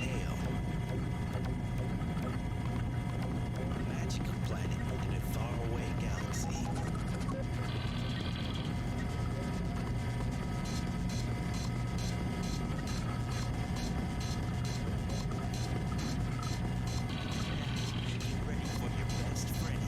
tale. A magical planet in a faraway galaxy. Get ready for your best friend.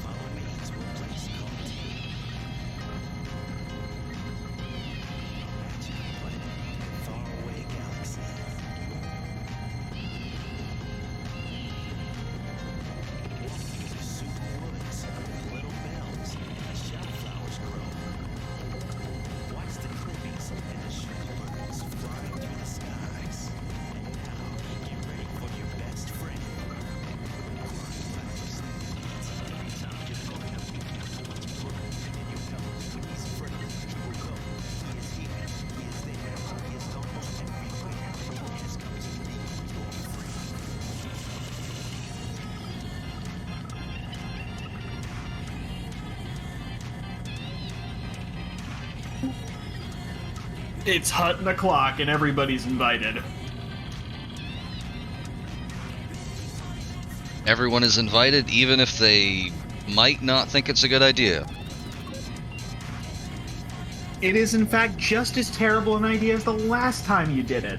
Follow me to a place called a magical planet in a faraway galaxy. Walk through super woods with little bells and the shellflowers grow. Watch the clippings and the sugar birds flying through the skies. And now, get ready for your best friend. Every time you're going up, what's broken, and you know he's friendly. He will go. He is here. He is there. He is almost everywhere. Just come to me. You're free. It's Hutton o'clock and everybody's invited. Everyone is invited, even if they might not think it's a good idea. It is in fact just as terrible an idea as the last time you did it.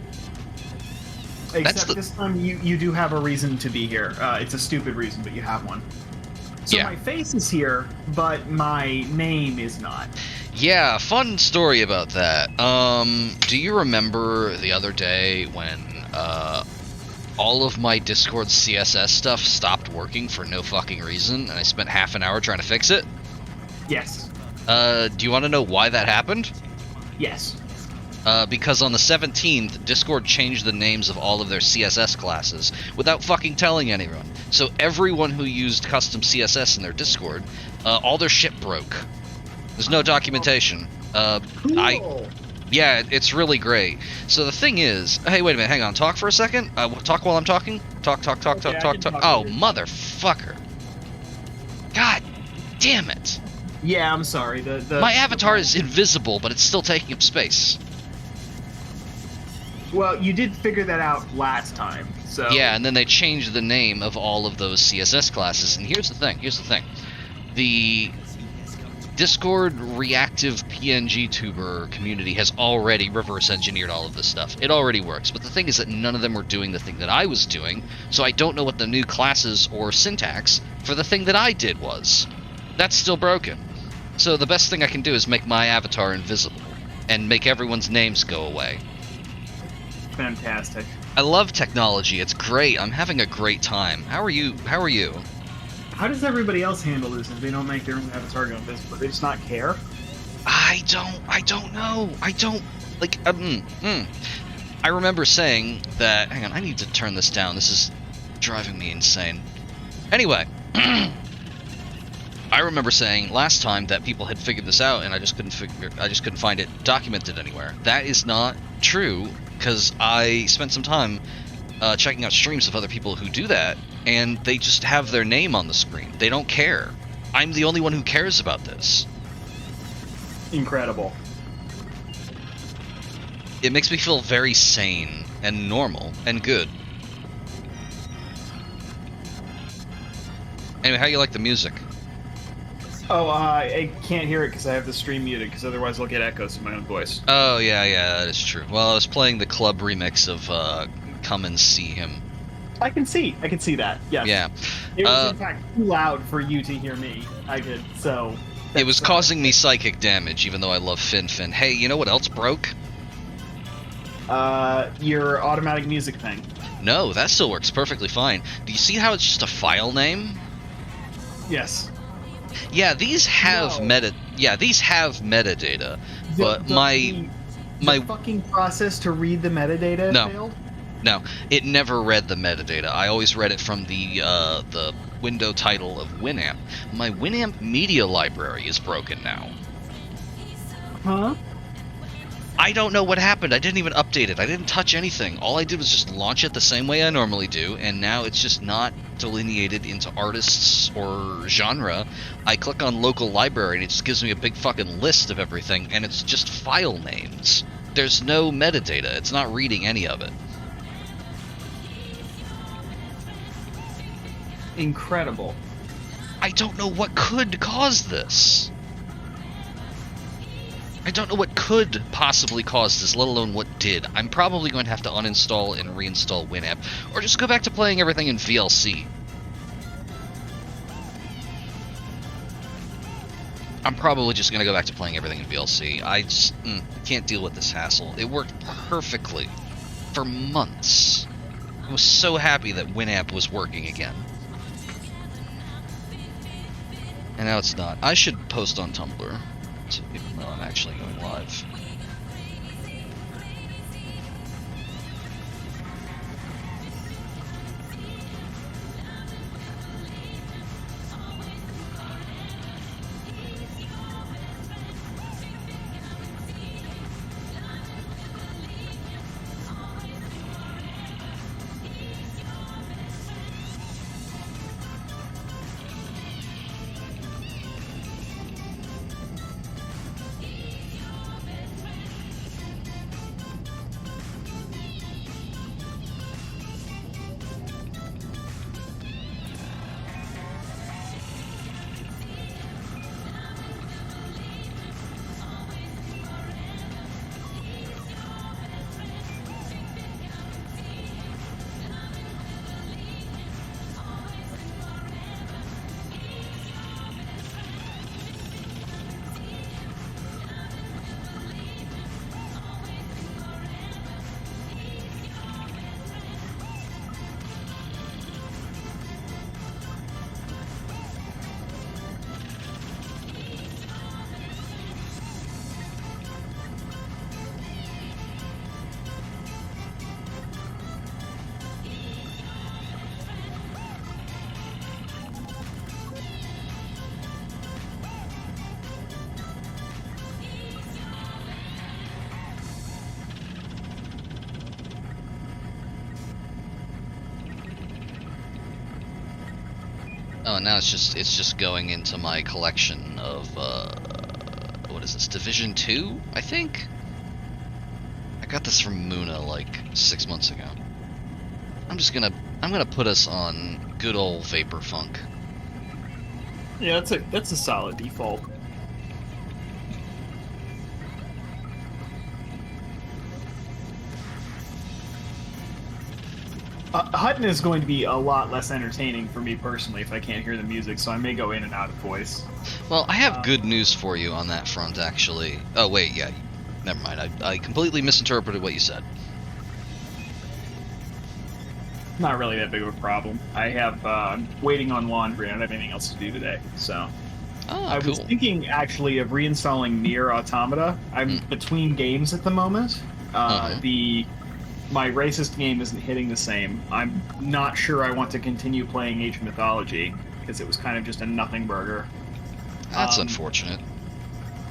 Except this time you do have a reason to be here. It's a stupid reason, but you have one. So Yeah. my face is here, but my name is not. Yeah, fun story about that. Do you remember the other day when all of my Discord CSS stuff stopped working for no fucking reason, and I spent half an hour trying to fix it? Yes. Do you want to know why that happened? Yes. Because on the 17th, Discord changed the names of all of their CSS classes without fucking telling anyone. So everyone who used custom CSS in their Discord, all their shit broke. There's no documentation. Cool. Yeah, it's really great. So the thing is, hey, wait a minute, hang on, talk for a second. Talk while I'm talking. Talk. Okay, I can Talk. talk Oh, over you. motherfucker! God damn it! Yeah, I'm sorry. My avatar is invisible, but it's still taking up space. Well, you did figure that out last time, so... Yeah, and then they changed the name of all of those CSS classes. And here's the thing. The Discord reactive PNG tuber community has already reverse engineered all of this stuff. It already works. But the thing is that none of them were doing the thing that I was doing, so I don't know what the new classes or syntax for the thing that I did was. That's still broken. So the best thing I can do is make my avatar invisible and make everyone's names go away. Fantastic. I love technology. It's great. I'm having a great time. How are you? How does everybody else handle this if they don't make their own avatar go invisible? They just not care? I don't know. I don't like. I remember saying that. Hang on, I need to turn this down. This is driving me insane. Anyway, I remember saying last time that people had figured this out, and I just couldn't find it documented anywhere. That is not true, because I spent some time checking out streams of other people who do that, and they just have their name on the screen. They don't care. I'm the only one who cares about this. Incredible. It makes me feel very sane and normal and good. Anyway, how you like the music? Oh, I can't hear it because I have the stream muted, because otherwise I'll get echoes in my own voice. Oh, yeah, that is true. Well, I was playing the club remix of Come and See Him. I can see that, yes. Yeah. It was, in fact, too loud for you to hear me. So... It was causing me psychic damage, even though I love Fin. Hey, you know what else broke? Your automatic music thing. No, that still works perfectly fine. Do you see how it's just a file name? Yes. Yeah, these have these have metadata, but my fucking process to read the metadata failed? No, it never read the metadata. I always read it from the window title of Winamp. My Winamp media library is broken now. Huh? I don't know what happened. I didn't even update it. I didn't touch anything. All I did was just launch it the same way I normally do, and now it's just not delineated into artists or genre. I click on local library, and it just gives me a big fucking list of everything, and it's just file names. There's no metadata. It's not reading any of it. Incredible. I don't know what could cause this. I don't know what could possibly cause this, let alone what did. I'm probably going to have to uninstall and reinstall Winamp, or just go back to playing everything in VLC. I'm probably just going to go back to playing everything in VLC. I just can't deal with this hassle. It worked perfectly for months. I was so happy that Winamp was working again. And now it's not. I should post on Tumblr, so people know I'm actually going live. Oh, now it's just going into my collection of what is this, Division 2, I think? I got this from Muna like 6 months ago. I'm gonna put us on good old Vapor Funk. Yeah, that's a solid default. Hutton is going to be a lot less entertaining for me personally if I can't hear the music, so I may go in and out of voice. Well, I have good news for you on that front, actually. Oh, wait, yeah. Never mind. I completely misinterpreted what you said. Not really that big of a problem. I have, I'm waiting on laundry. I don't have anything else to do today, so... Oh, I was thinking, actually, of reinstalling Nier Automata. I'm between games at the moment. My racist game isn't hitting the same. I'm not sure I want to continue playing Age of Mythology, because it was kind of just a nothing burger. That's unfortunate.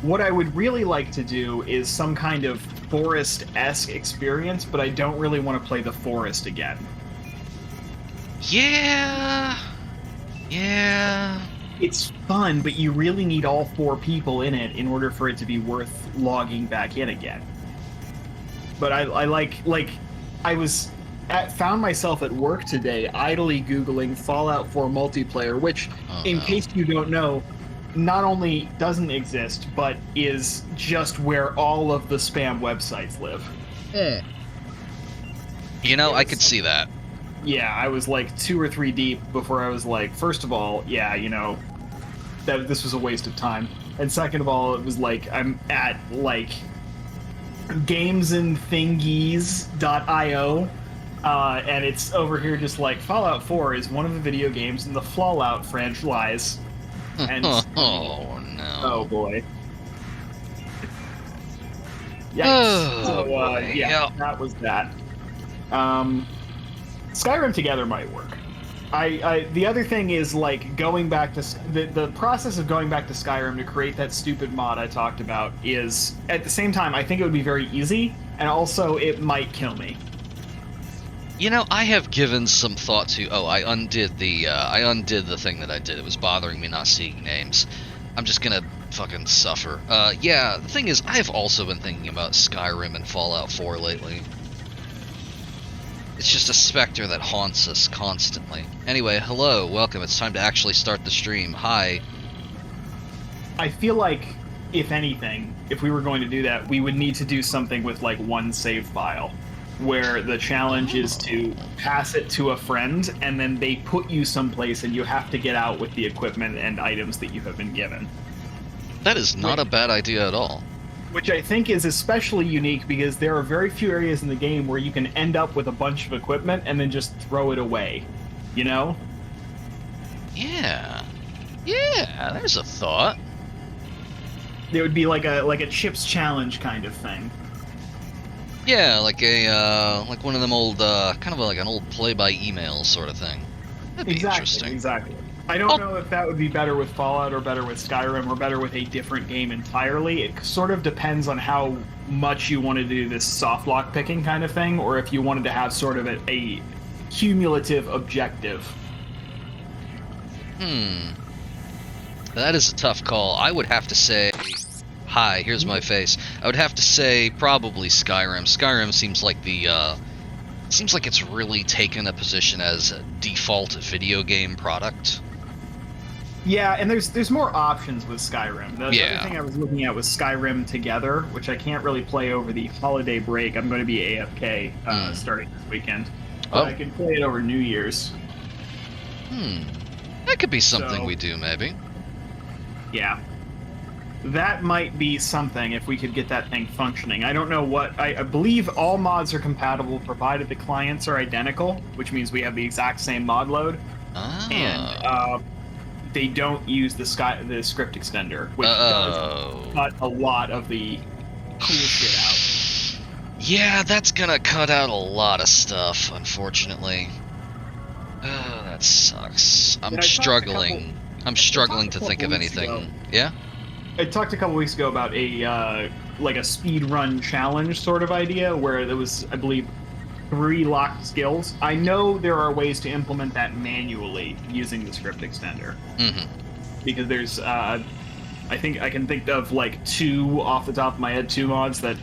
What I would really like to do is some kind of forest-esque experience, but I don't really want to play the forest again. Yeah. It's fun, but you really need all 4 people in it in order for it to be worth logging back in again. But I found myself at work today idly Googling Fallout 4 multiplayer, which, in case you don't know, not only doesn't exist, but is just where all of the spam websites live. You know, I could see that. Yeah, I was like 2 or 3 deep before I was like, first of all, yeah, you know, that this was a waste of time. And second of all, it was like I'm at like gamesandthingies.io, and it's over here just like Fallout 4 is one of the video games in the Fallout franchise. And Oh no. oh boy. Yikes. Oh, So, boy. yeah, Yep. that was that. Skyrim Together might work. The other thing is like going back to the process of going back to Skyrim to create that stupid mod I talked about is at the same time I think it would be very easy, and also it might kill me. You know, I have given some thought to. Oh, I undid the thing that I did. It was bothering me not seeing names. I'm just gonna fucking suffer. Yeah. The thing is, I have also been thinking about Skyrim and Fallout 4 lately. It's just a specter that haunts us constantly. Anyway, hello, welcome. It's time to actually start the stream. Hi. I feel like, if anything, if we were going to do that, we would need to do something with like one save file, where the challenge is to pass it to a friend, and then they put you someplace, and you have to get out with the equipment and items that you have been given. That is not a bad idea at all. Which I think is especially unique because there are very few areas in the game where you can end up with a bunch of equipment and then just throw it away. You know? Yeah. Yeah, there's a thought. It would be like a chips challenge kind of thing. Yeah, like like one of them old, kind of like an old play-by-email sort of thing. That'd be interesting. Exactly. I don't know if that would be better with Fallout or better with Skyrim or better with a different game entirely. It sort of depends on how much you want to do this soft lock picking kind of thing, or if you wanted to have sort of a cumulative objective. That is a tough call. I would have to say... Hi, here's my face. I would have to say probably Skyrim. Skyrim seems like the, seems like it's really taken a position as a default video game product. Yeah, and there's more options with Skyrim. The other thing I was looking at was Skyrim Together, which I can't really play over the holiday break. I'm going to be AFK starting this weekend. But I can play it over New Year's. That could be something we do, maybe. Yeah. That might be something if we could get that thing functioning. I don't know what... I believe all mods are compatible provided the clients are identical, which means we have the exact same mod load. And they don't use the script extender, which does cut a lot of the cool shit out. Yeah, that's gonna cut out a lot of stuff, unfortunately. Oh, that sucks. I'm struggling to think of anything. Yeah? I talked a couple weeks ago about a like a speed run challenge sort of idea where there was, I believe, 3 locked skills. I know there are ways to implement that manually using the script extender. Because there's, I think I can think of like 2 off the top of my head, 2 mods that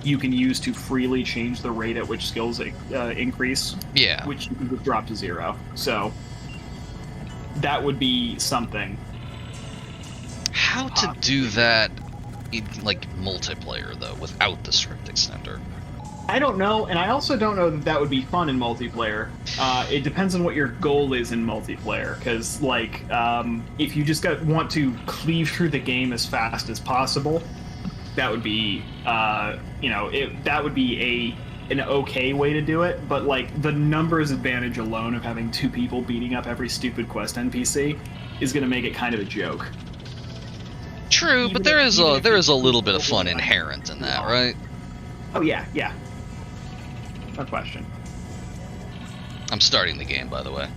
you can use to freely change the rate at which skills increase. Yeah. Which you can just drop to 0. So that would be something. How to do that in, like, multiplayer, though, without the script extender? I don't know, and I also don't know that would be fun in multiplayer. It depends on what your goal is in multiplayer, because, like, if you just want to cleave through the game as fast as possible, that would be, that would be an okay way to do it, but, like, the numbers advantage alone of having 2 people beating up every stupid quest NPC is going to make it kind of a joke. True, but there is a little bit of fun inherent in that, right? Oh yeah, yeah. No question. I'm starting the game, by the way.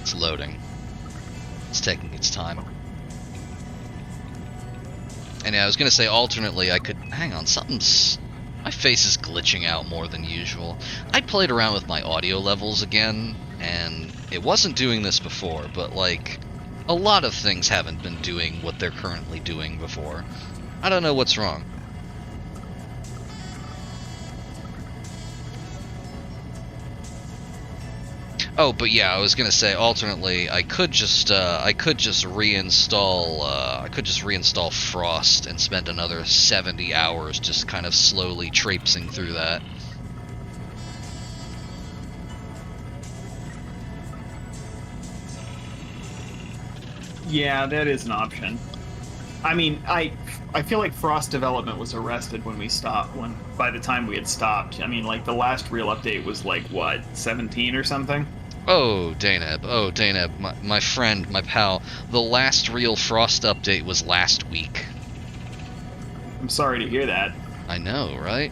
It's loading. It's taking its time. And yeah, I was gonna say alternately I could... Hang on, something's... My face is glitching out more than usual. I played around with my audio levels again, and it wasn't doing this before, but like, a lot of things haven't been doing what they're currently doing before. I don't know what's wrong. Oh, but yeah, I was gonna say alternately, I could just reinstall Frost and spend another 70 hours just kind of slowly traipsing through that. Yeah, that is an option. I mean, I feel like Frost development was arrested when we stopped. When by the time we had stopped, I mean, like the last real update was like what 17 or something. Oh, Daneb, my friend, my pal, the last real Frost update was last week. I'm sorry to hear that. I know, right?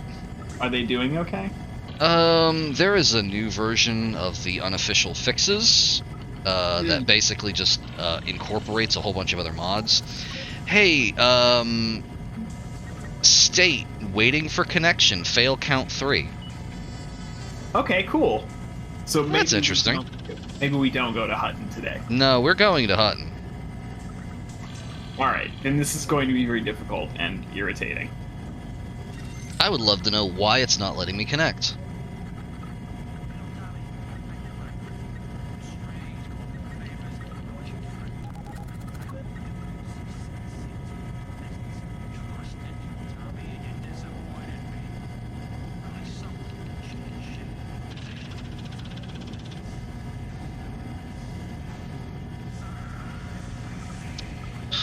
Are they doing okay? There is a new version of the unofficial fixes that basically just incorporates a whole bunch of other mods. Hey, state, waiting for connection, fail count 3. Okay, cool. So maybe That's interesting. Maybe we don't go to Hutton today. No, we're going to Hutton. All right, and this is going to be very difficult and irritating. I would love to know why it's not letting me connect.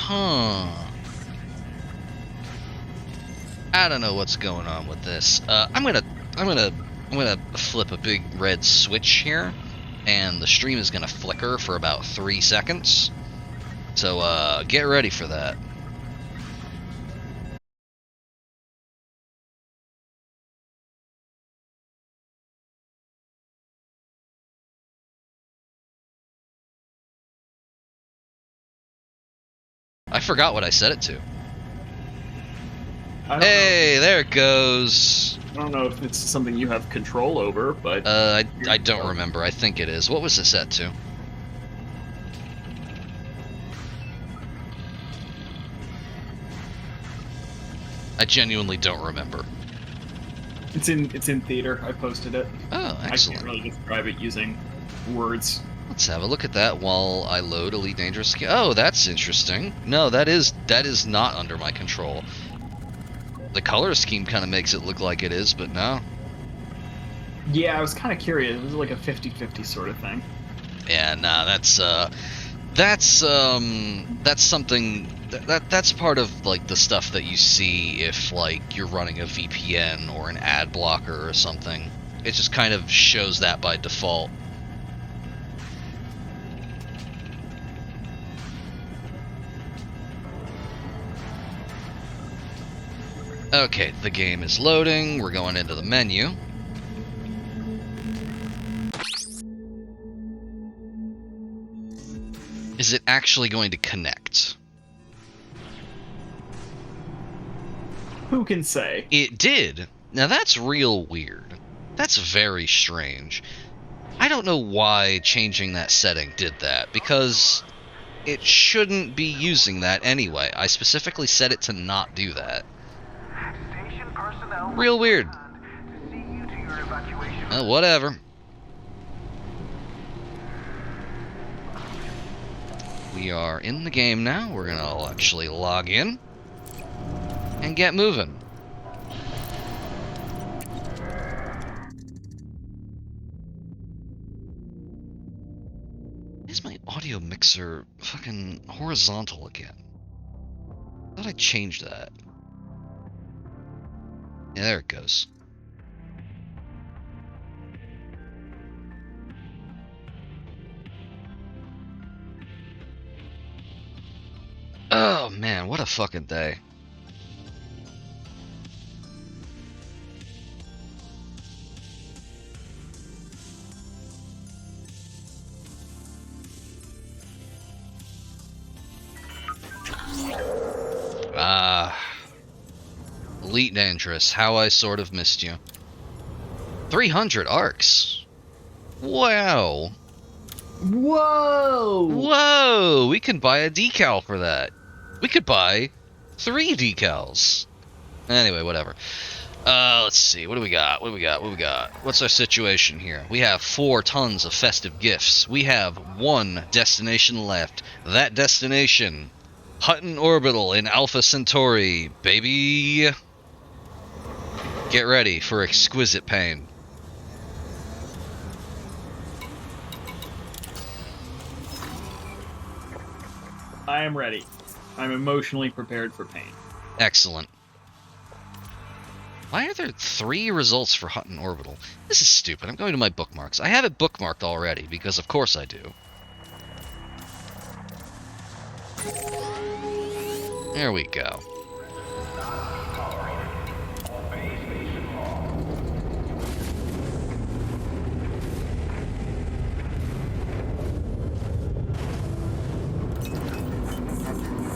Huh. I don't know what's going on with this. I'm gonna flip a big red switch here, and the stream is gonna flicker for about 3 seconds. So get ready for that. I forgot what I set it to. Hey, there it goes. I don't know if it's something you have control over, but I don't remember. I think it is. What was it set to? I genuinely don't remember. it's in theater. I posted it. Oh, excellent. I can't really describe it using words. Let's have a look at that while I load Elite Dangerous Skill. Oh, that's interesting. No, that is not under my control. The color scheme kind of makes it look like it is, but no. Yeah, I was kind of curious. It was like a 50-50 sort of thing. Yeah, nah, that's something that's part of like the stuff that you see if like you're running a VPN or an ad blocker or something. It just kind of shows that by default. Okay, the game is loading. We're going into the menu. Is it actually going to connect? Who can say? It did. Now that's real weird. That's very strange. I don't know why changing that setting did that, because it shouldn't be using that anyway. I specifically set it to not do that. Real weird. Whatever. We are in the game now. We're gonna actually log in and get moving. Is my audio mixer fucking horizontal again? I thought I changed that. Yeah, there it goes. Oh man, what a fucking day. Elite Dangerous, how I sort of missed you. 300 arcs. Wow. Whoa! Whoa! We can buy a decal for that. We could buy 3 decals. Anyway, whatever. Let's see. What do we got? What's our situation here? We have 4 tons of festive gifts. We have 1 destination left. That destination, Hutton Orbital in Alpha Centauri, baby. Get ready for exquisite pain. I am ready. I'm emotionally prepared for pain. Excellent. Why are there 3 results for Hutton Orbital? This is stupid. I'm going to my bookmarks. I have it bookmarked already, because of course I do. There we go.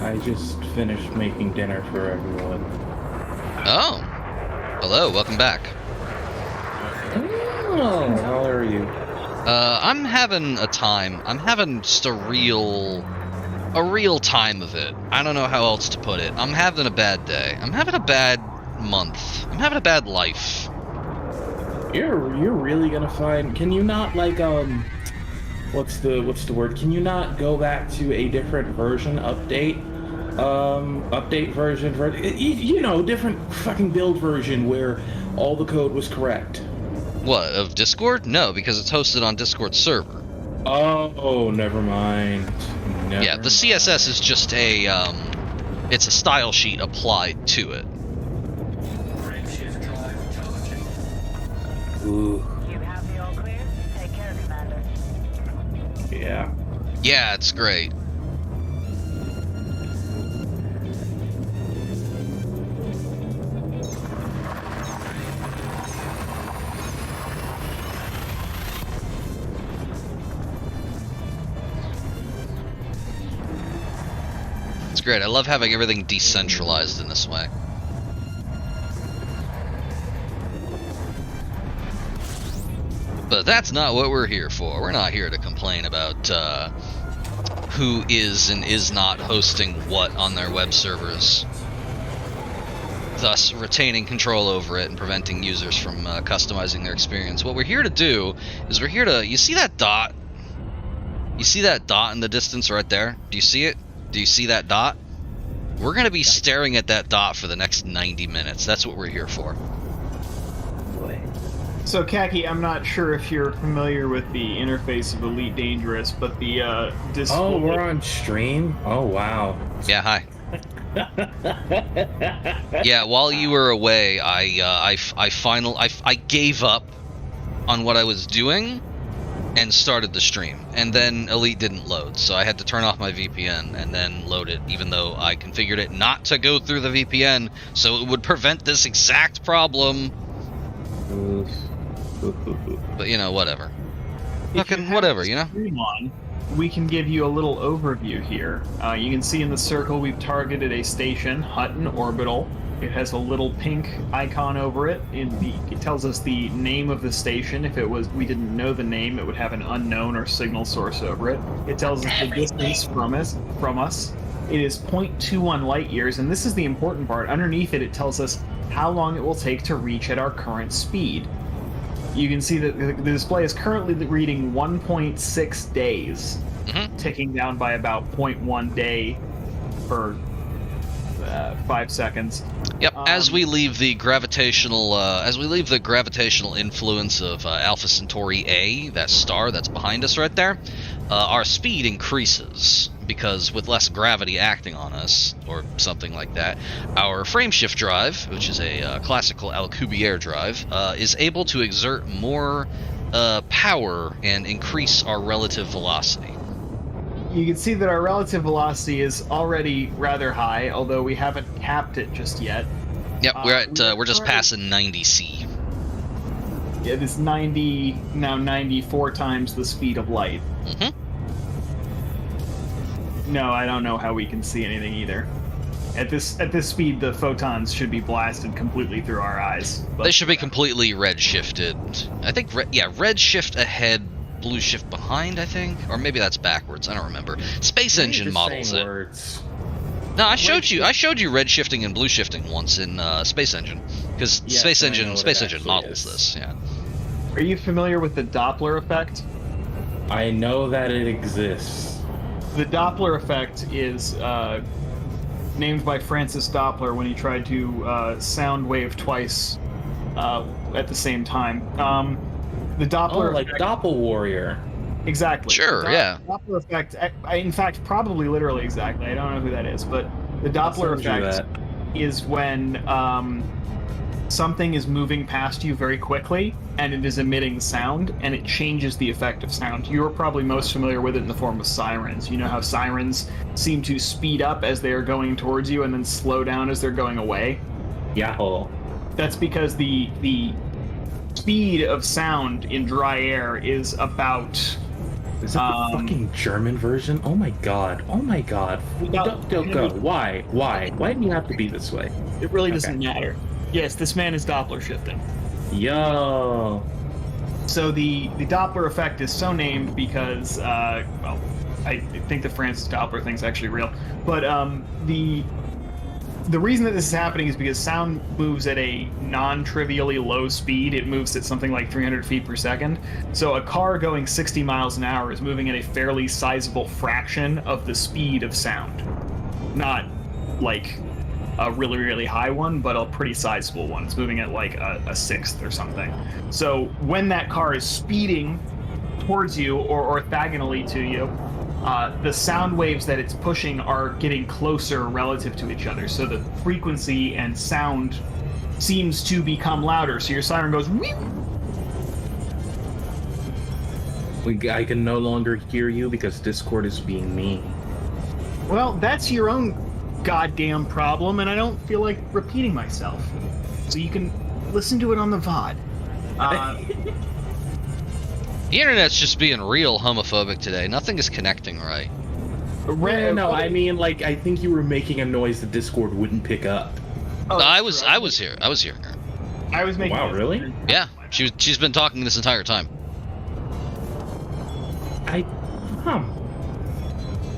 I just finished making dinner for everyone. Oh. Hello, welcome back. Oh, how are you? I'm having a time. I'm having just a real time of it. I don't know how else to put it. I'm having a bad day. I'm having a bad month. I'm having a bad life. You're really gonna find. Can you not like what's the word? Can you not go back to a different version update? Update version, you know, different fucking build version where all the code was correct. What, of Discord? No, because it's hosted on Discord server. Oh, never mind. Yeah, the CSS is just a, it's a style sheet applied to it. Ooh. You have the all clear? Take care, Commander. Yeah. Yeah, it's great. It's great. I love having everything decentralized in this way. But that's not what we're here for. We're not here to complain about who is and is not hosting what on their web servers, thus retaining control over it and preventing users from customizing their experience. What we're here to do is we're here to... You see that dot? You see that dot in the distance right there? Do you see it? Do you see that dot? We're going to be staring at that dot for the next 90 minutes. That's what we're here for. So, Khaki, I'm not sure if you're familiar with the interface of Elite Dangerous, but the display... Oh, we're on stream? Oh, wow. Yeah, hi. Yeah, while you were away, I gave up on what I was doing and started the stream, and then Elite didn't load, so I had to turn off my VPN and then load it, even though I configured it not to go through the VPN, so it would prevent this exact problem. But, you know, whatever. Fucking whatever, you know? On, we can give you a little overview here. You can see in the circle we've targeted a station, Hutton Orbital. It has a little pink icon over it. It tells us the name of the station. If we didn't know the name, it would have an unknown or signal source over it. It tells us the distance from us. It is 0.21 light years, and this is the important part. Underneath it, it tells us how long it will take to reach at our current speed. You can see that the display is currently reading 1.6 days, ticking down by about 0.1 day per 5 seconds. Yep. As we leave the gravitational, influence of Alpha Centauri A, that star that's behind us right there, our speed increases because with less gravity acting on us, or something like that, our frameshift drive, which is a classical Alcubierre drive, is able to exert more power and increase our relative velocity. You can see that our relative velocity is already rather high, although we haven't capped it just yet. Yep, we're just passing 90C. Yeah, it's 94 times the speed of light. Mm-hmm. No, I don't know how we can see anything either. At this speed, the photons should be blasted completely through our eyes. But they should be completely red-shifted. I think, red shift ahead, blue shift behind, I think? Or maybe that's backwards, I don't remember. Space Engine models it. Words. No, I showed you red shifting and blue shifting once in Space Engine, because Yes, Space and I know Engine what it actually models is. this. Yeah. Are you familiar with the Doppler effect? I know that it exists. The Doppler effect is named by Francis Doppler when he tried to sound wave twice at the same time. The Doppler like effect, Doppel Warrior. exactly. Sure, The yeah. Doppler effect, in fact, probably literally exactly. I don't know who that is, but the Doppler I'll send you effect is when something is moving past you very quickly and it is emitting sound and it changes the effect of sound. You're probably most familiar with it in the form of sirens. You know how sirens seem to speed up as they are going towards you and then slow down as they're going away? Yahoo. That's because the speed of sound in dry air is about Is that the fucking German version? Oh my god. Oh my god. Without- Don't go. Why? Why? Why do you have to be this way? it really doesn't Okay. matter. Yes, this man is Doppler shifting. Yo. So the Doppler effect is so named because, well, I think the Francis Doppler thing's actually real, but the reason that this is happening is because sound moves at a non-trivially low speed. It moves at something like 300 feet per second. So a car going 60 miles an hour is moving at a fairly sizable fraction of the speed of sound. Not like a really, really high one, but a pretty sizable one. It's moving at like a sixth or something. So when that car is speeding towards you or orthogonally to you, the sound waves that it's pushing are getting closer relative to each other. So the frequency and sound seems to become louder. So your siren goes, "Wee!" I can no longer hear you because Discord is being mean. Well, that's your own goddamn problem, and I don't feel like repeating myself. So you can listen to it on the VOD. The internet's just being real homophobic today. Nothing is connecting right. No, I mean, like, I think you were making a noise that Discord wouldn't pick up. Oh, I that's was true. here. I was making. Wow, really? Yeah, she's been talking this entire time.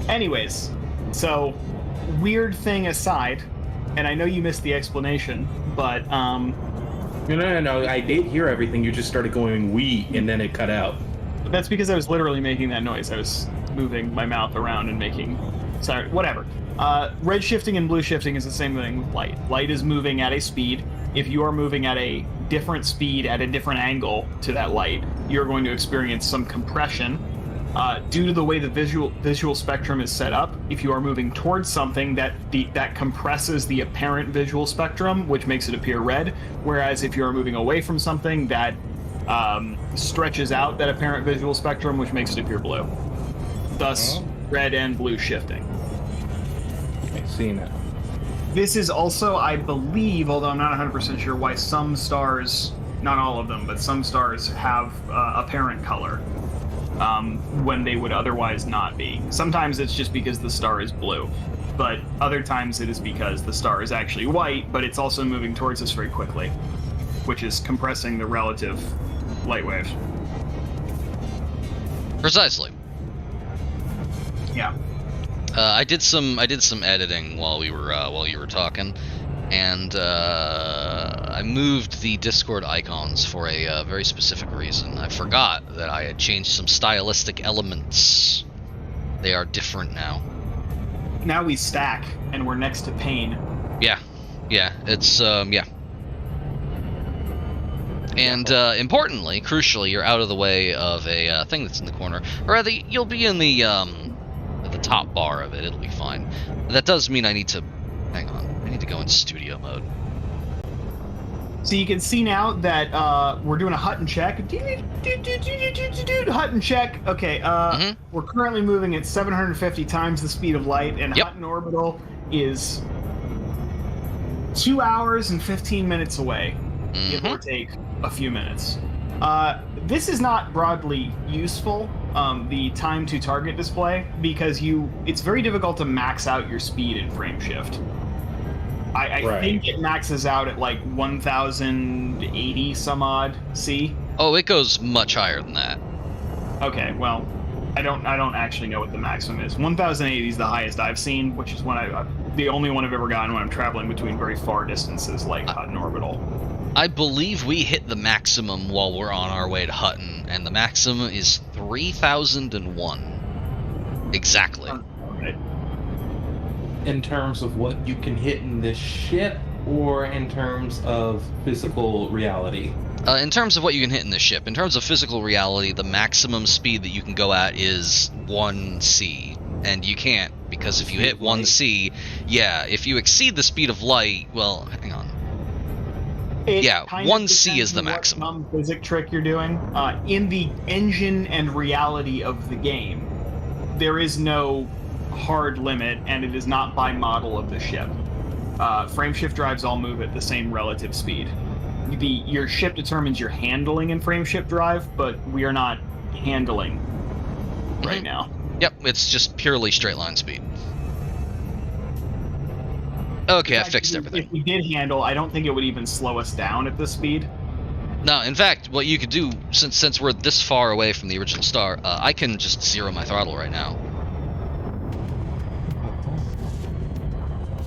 Anyways, so weird thing aside, and I know you missed the explanation, but No, I did hear everything. You just started going "we" and then it cut out. that's because I was literally making that noise. I was moving my mouth around and making. Sorry, whatever. Red shifting and blue shifting is the same thing with light. Light is moving at a speed. If you are moving at a different speed at a different angle to that light, you're going to experience some compression. Due to the way the visual spectrum is set up, if you are moving towards something, that compresses the apparent visual spectrum, which makes it appear red. Whereas if you are moving away from something, that stretches out that apparent visual spectrum, which makes it appear blue. Thus, red and blue shifting. I see now. This is also, I believe, although I'm not 100% sure, why some stars, not all of them, but some stars have apparent color. When they would otherwise not be. Sometimes it's just because the star is blue, but other times it is because the star is actually white, but it's also moving towards us very quickly, which is compressing the relative light waves. Precisely. Yeah. I did some editing while you were talking, and I moved the Discord icons for a very specific reason. I forgot that I had changed some stylistic elements. They are different now. Now we stack, and we're next to Pain. Yeah, it's yeah. And importantly, crucially, you're out of the way of a thing that's in the corner, or rather, you'll be in the top bar of it. It'll be fine. That does mean I need to hang on. I need to go in studio mode. So you can see now that we're doing a Hutton check. Hutton check. Okay, we're currently moving at 750 times the speed of light, and Hutton Orbital is 2 hours and 15 minutes away, give or take a few minutes. This is not broadly useful, the time to target display, because it's very difficult to max out your speed in frame shift. I think it maxes out at like 1080 some odd C. Oh, it goes much higher than that. Okay, well, I don't actually know what the maximum is. 1080 is the highest I've seen, which is when the only one I've ever gotten when I'm traveling between very far distances, like Hutton Orbital. I believe we hit the maximum while we're on our way to Hutton, and the maximum is 3001. Exactly. Right. In terms of what you can hit in this ship, or in terms of physical reality? In terms of what you can hit in this ship, in terms of physical reality, the maximum speed that you can go at is 1c. And you can't, because if you hit 1c, yeah, if you exceed the speed of light, well, hang on. Yeah, 1c is the maximum. What physics trick you're doing. In the engine and reality of the game, there is no hard limit, and it is not by model of the ship. Frameshift drives all move at the same relative speed. Your ship determines your handling in frameshift drive, but we are not handling right now. Yep, it's just purely straight line speed. Okay, I fixed everything. If we did handle, I don't think it would even slow us down at this speed. No, in fact, what you could do, since we're this far away from the original star, I can just zero my throttle right now.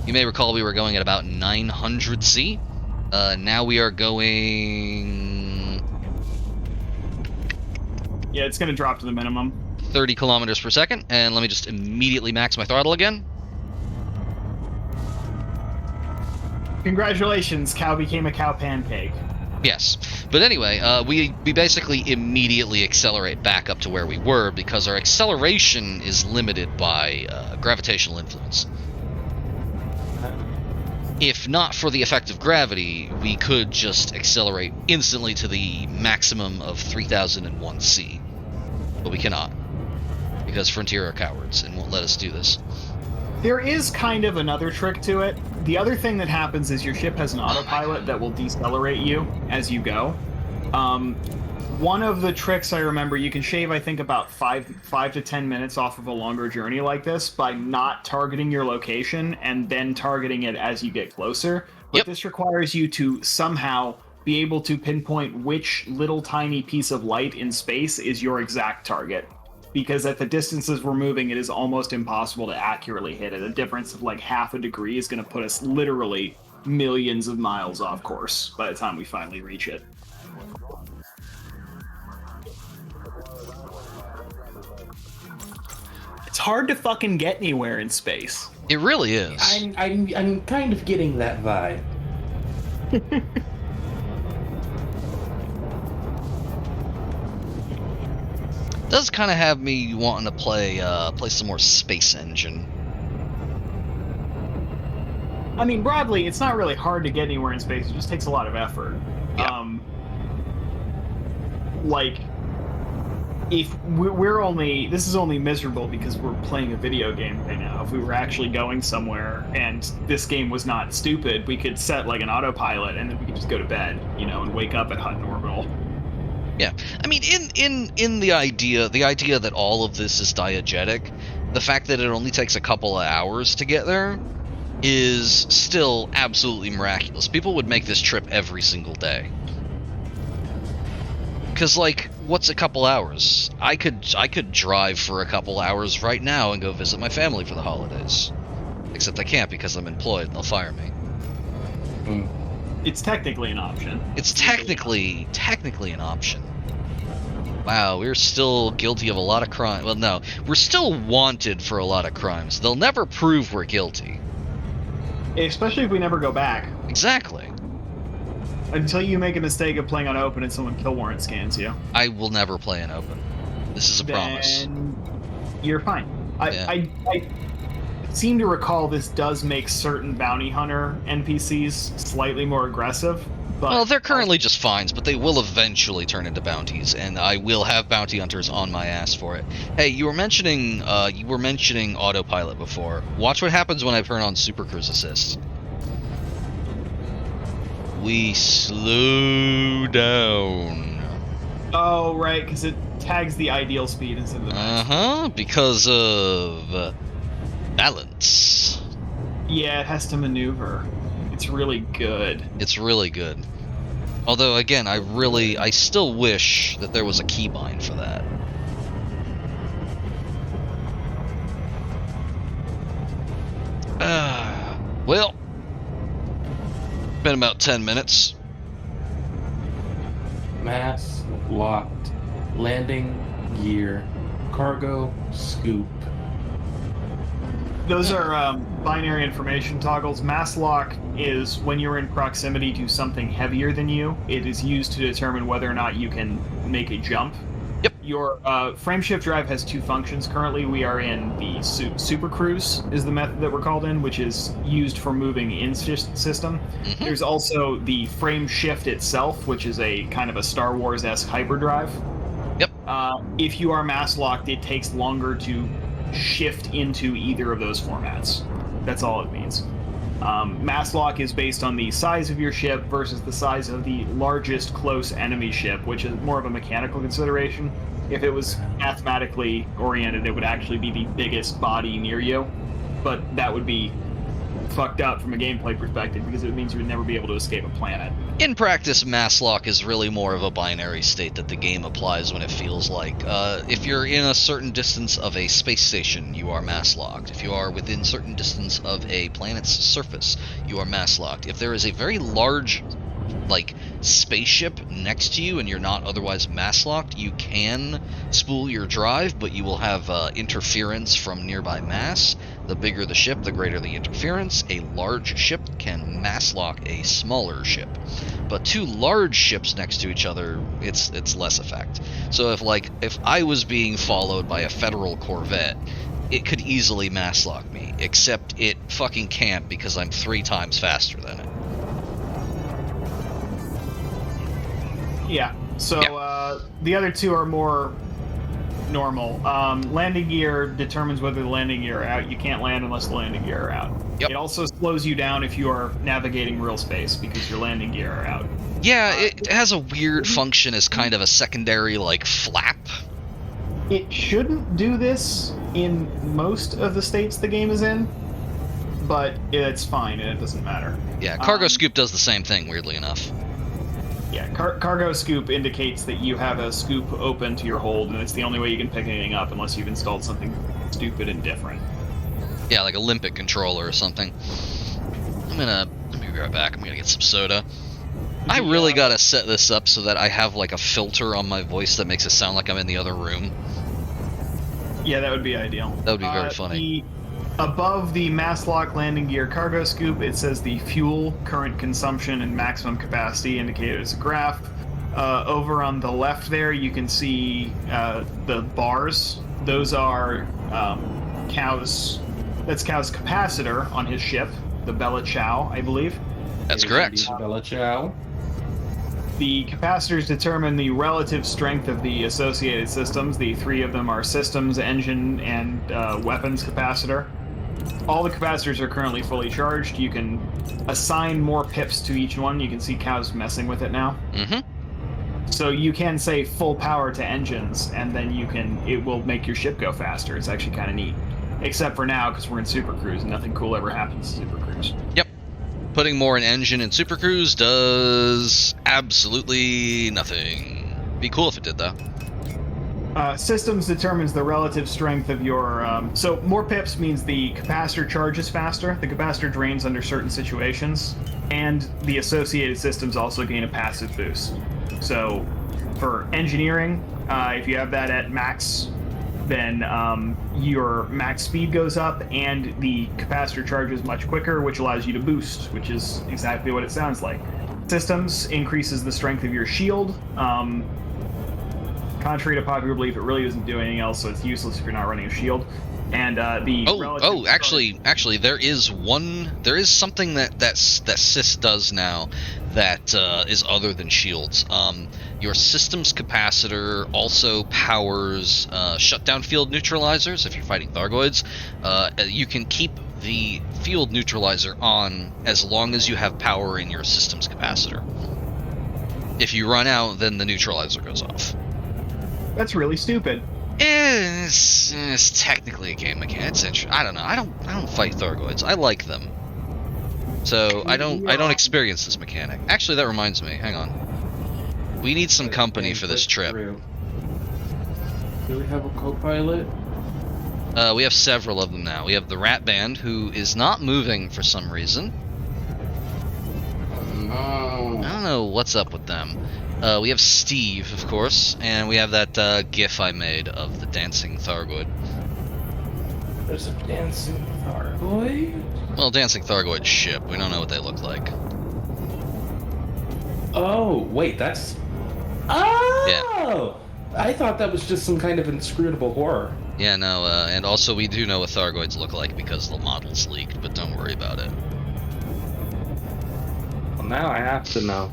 You may recall we were going at about 900C. Now we are going... Yeah, it's going to drop to the minimum. 30 kilometers per second, and let me just immediately max my throttle again. Congratulations, cow became a cow pancake. Yes, but anyway, we basically immediately accelerate back up to where we were because our acceleration is limited by gravitational influence. If not for the effect of gravity, we could just accelerate instantly to the maximum of 3001c. But we cannot, because Frontier are cowards and won't let us do this. There is kind of another trick to it. The other thing that happens is your ship has an autopilot that will decelerate you as you go. One of the tricks I remember, you can shave, I think, about 5 to 10 minutes off of a longer journey like this by not targeting your location and then targeting it as you get closer. But this requires you to somehow be able to pinpoint which little tiny piece of light in space is your exact target. Because at the distances we're moving, it is almost impossible to accurately hit it. A difference of like half a degree is going to put us literally millions of miles off course by the time we finally reach it. It's hard to fucking get anywhere in space. It really is. I'm kind of getting that vibe. Does kind of have me wanting to play some more Space Engine. I mean, broadly, it's not really hard to get anywhere in space. It just takes a lot of effort. Yeah. Like, if we're only... This is only miserable because we're playing a video game right now. If we were actually going somewhere and this game was not stupid, we could set, like, an autopilot and then we could just go to bed, you know, and wake up at Hutton Orbital. Yeah, I mean, in the idea that all of this is diegetic, the fact that it only takes a couple of hours to get there is still absolutely miraculous. People would make this trip every single day. Because, like, what's a couple hours? I could drive for a couple hours right now and go visit my family for the holidays. Except I can't because I'm employed and they'll fire me. It's technically an option. It's technically an option. Wow, we're still guilty of a lot of crime. Well, no, we're still wanted for a lot of crimes. They'll never prove we're guilty. Especially if we never go back. Exactly. Until you make a mistake of playing on open and someone kill warrant scans you. I will never play an open. This is a promise. You're fine. I seem to recall this does make certain bounty hunter NPCs slightly more aggressive. But well, they're currently just fines, but they will eventually turn into bounties, and I will have bounty hunters on my ass for it. Hey, you were mentioning autopilot before. Watch what happens when I turn on Super Cruise Assist. We slow down. Oh, right, because it tags the ideal speed instead of the max. Because of balance. Yeah, it has to maneuver. It's really good. It's really good. Although, again, I still wish that there was a keybind for that. Well, been about 10 minutes. Mass locked. Landing gear. Cargo scoop. Those are binary information toggles. Mass lock is when you're in proximity to something heavier than you. It is used to determine whether or not you can make a jump. Yep. Your frameshift drive has two functions. Currently, we are in the super cruise is the method that we're called in, which is used for moving in system. Mm-hmm. There's also the frameshift itself, which is a kind of a Star Wars-esque hyperdrive. Yep. If you are mass locked, it takes longer to shift into either of those formats. That's all it means. Mass lock is based on the size of your ship versus the size of the largest close enemy ship, which is more of a mechanical consideration. If it was mathematically oriented, it would actually be the biggest body near you, but that would be fucked up from a gameplay perspective because it means you would never be able to escape a planet. In practice, mass lock is really more of a binary state that the game applies when it feels like. If you're in a certain distance of a space station, you are mass locked. If you are within certain distance of a planet's surface, you are mass locked. If there is a very large, like, spaceship next to you and you're not otherwise mass locked, you can spool your drive, but you will have interference from nearby mass. The bigger the ship, the greater the interference. A large ship can mass lock a smaller ship, but two large ships next to each other, it's less effect. So if I was being followed by a Federal Corvette, it could easily mass lock me, except it fucking can't because I'm 3 times faster than it. Yeah. So the other two are more normal. Landing gear determines whether the landing gear are out. You can't land unless the landing gear are out. Yep. It also slows you down if you are navigating real space because your landing gear are out. Yeah, it has a weird function as kind of a secondary, like, flap. It shouldn't do this in most of the states the game is in, but it's fine and it doesn't matter. Yeah, Cargo Scoop does the same thing, weirdly enough. Yeah, cargo scoop indicates that you have a scoop open to your hold, and it's the only way you can pick anything up unless you've installed something stupid and different. Yeah, like a limpet controller or something. Let me be right back. I'm gonna get some soda. I really gotta set this up so that I have like a filter on my voice that makes it sound like I'm in the other room. Yeah, that would be ideal. That would be very funny. Above the mass lock landing gear cargo scoop, it says the fuel, current consumption, and maximum capacity indicated as a graph. Over on the left there, you can see the bars. Those are Cow's capacitor on his ship, the Bella Ciao, I believe. That's correct. Bella Ciao. The capacitors determine the relative strength of the associated systems. The 3 of them are systems, engine, and weapons capacitor. All the capacitors are currently fully charged. You can assign more pips to each one. You can see Cow's messing with it now. Mm-hmm. So you can say full power to engines, and then it will make your ship go faster. It's actually kind of neat. Except for now, because we're in Super Cruise, and nothing cool ever happens in Super Cruise. Yep. Putting more in engine in Super Cruise does absolutely nothing. Be cool if it did, though. Systems determines the relative strength of your... so more pips means the capacitor charges faster, the capacitor drains under certain situations, and the associated systems also gain a passive boost. So for engineering, if you have that at max, then your max speed goes up and the capacitor charges much quicker, which allows you to boost, which is exactly what it sounds like. Systems increases the strength of your shield. Contrary to popular belief, it really doesn't do anything else, so it's useless if you're not running a shield. And actually, there is something that Sys does now that is other than shields. Your system's capacitor also powers shutdown field neutralizers. If you're fighting Thargoids, you can keep the field neutralizer on as long as you have power in your system's capacitor. If you run out, then the neutralizer goes off. That's really stupid. It's technically a game mechanic. It's interesting. I don't know. I don't fight Thargoids. I like them. So I don't experience this mechanic. Actually, that reminds me. Hang on. We need some company for this trip. Do we have a co-pilot? We have several of them now. We have the Rat Band, who is not moving for some reason. I don't know what's up with them. We have Steve, of course, and we have that GIF I made of the dancing Thargoid. There's a dancing Thargoid? Well, dancing Thargoid ship. We don't know what they look like. Oh, wait, that's... Oh! Yeah. I thought that was just some kind of inscrutable horror. Yeah, no, and also we do know what Thargoids look like because the model's leaked, but don't worry about it. Well, now I have to know.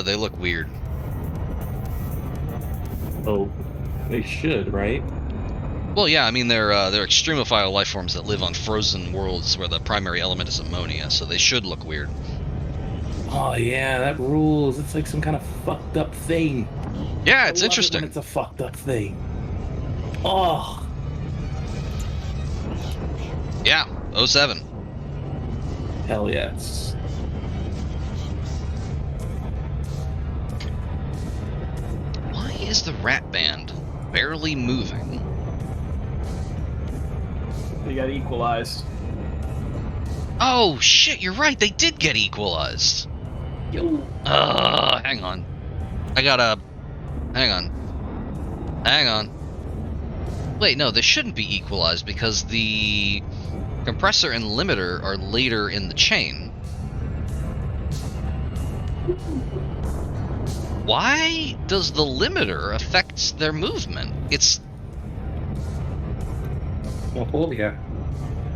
They look weird. Oh, they should, right? Well, yeah, I mean, they're extremophile life forms that live on frozen worlds where the primary element is ammonia, so they should look weird. Oh, yeah, that rules. It's like some kind of fucked up thing. Yeah, it's I love interesting. it when it's a fucked up thing. Oh. Yeah, 07. Hell yes. Why is the Rat Band barely moving? They got equalized. Oh, shit, you're right, they did get equalized. Yo. Hang on. I gotta... Hang on. Wait, no, they shouldn't be equalized because the compressor and limiter are later in the chain. Why does the limiter affect their movement? It's... Oh, yeah.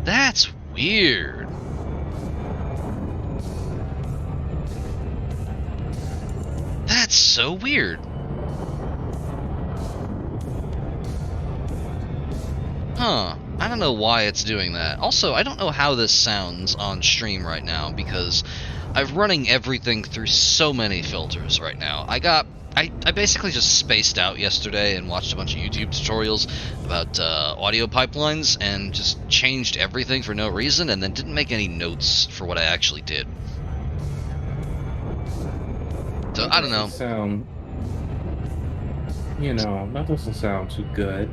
That's weird. That's so weird. Huh. I don't know why it's doing that. Also, I don't know how this sounds on stream right now because I'm running everything through so many filters right now. I basically just spaced out yesterday and watched a bunch of YouTube tutorials about audio pipelines and just changed everything for no reason and then didn't make any notes for what I actually did. So, I don't know. Sound, you know, that doesn't sound too good.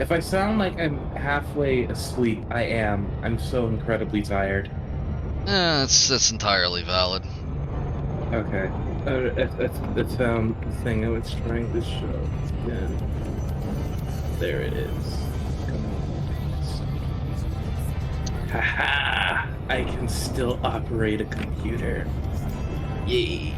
If I sound like I'm halfway asleep, I am. I'm so incredibly tired. That's entirely valid. Okay. I found the thing I was trying to show. And there it is. Come on. Haha! I can still operate a computer. Yay!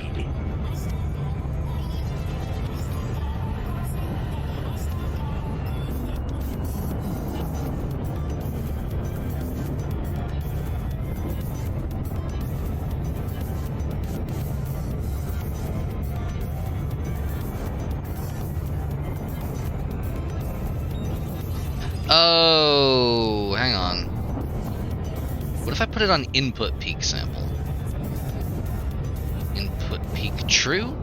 Oh, hang on. What if I put it on input peak sample? Input peak true?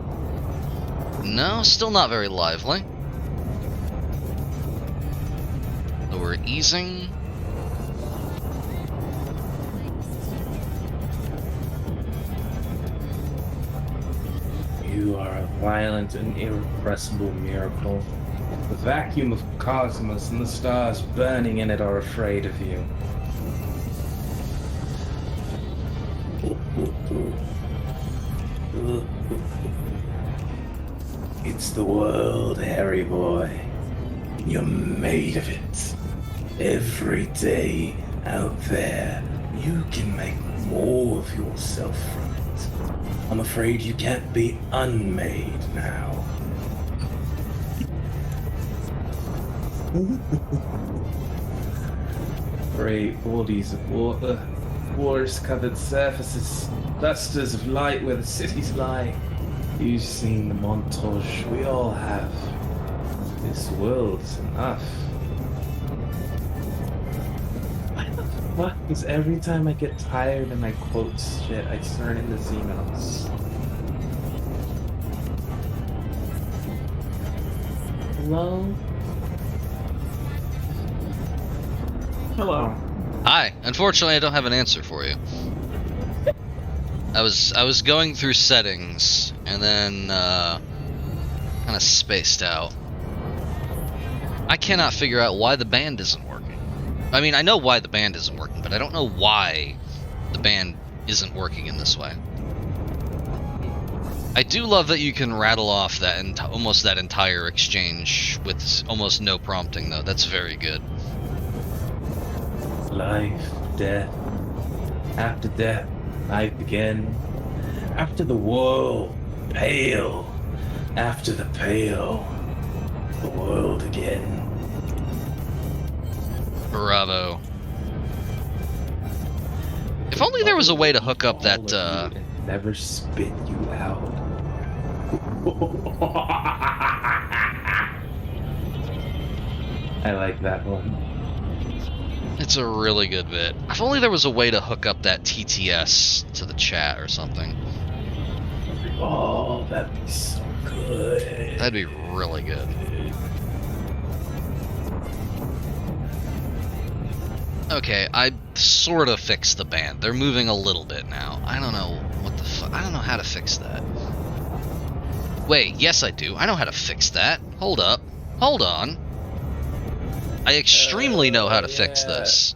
No, still not very lively. Lower easing. You are a violent and irrepressible miracle. The vacuum of cosmos and the stars burning in it are afraid of you. It's the world, Harry boy. You're made of it. Every day out there, you can make more of yourself from it. I'm afraid you can't be unmade now. Great bodies of water, forest-covered surfaces, clusters of light where the cities lie. You've seen the montage we all have. This world's enough. Why the fuck is every time I get tired and I quote shit, I turn into Xenos? Hello? Hello. Hi. Unfortunately, I don't have an answer for you. I was going through settings and then kind of spaced out. I cannot figure out why the band isn't working. I mean, I know why the band isn't working, but I don't know why the band isn't working in this way. I do love that you can rattle off that almost that entire exchange with almost no prompting, though. That's very good. Life, death. After death, life again. After the woe, pale. After the pale, the world again. Bravo. If only there was a way to hook up that, Never spit you out. I like that one. It's a really good bit. If only there was a way to hook up that TTS to the chat or something. Oh, that'd be so good. That'd be really good. Okay, I sort of fixed the band. They're moving a little bit now. I don't know what the fuck. I don't know how to fix that. Wait, yes I do. I know how to fix that. Hold up. Hold on. I extremely know how to fix this.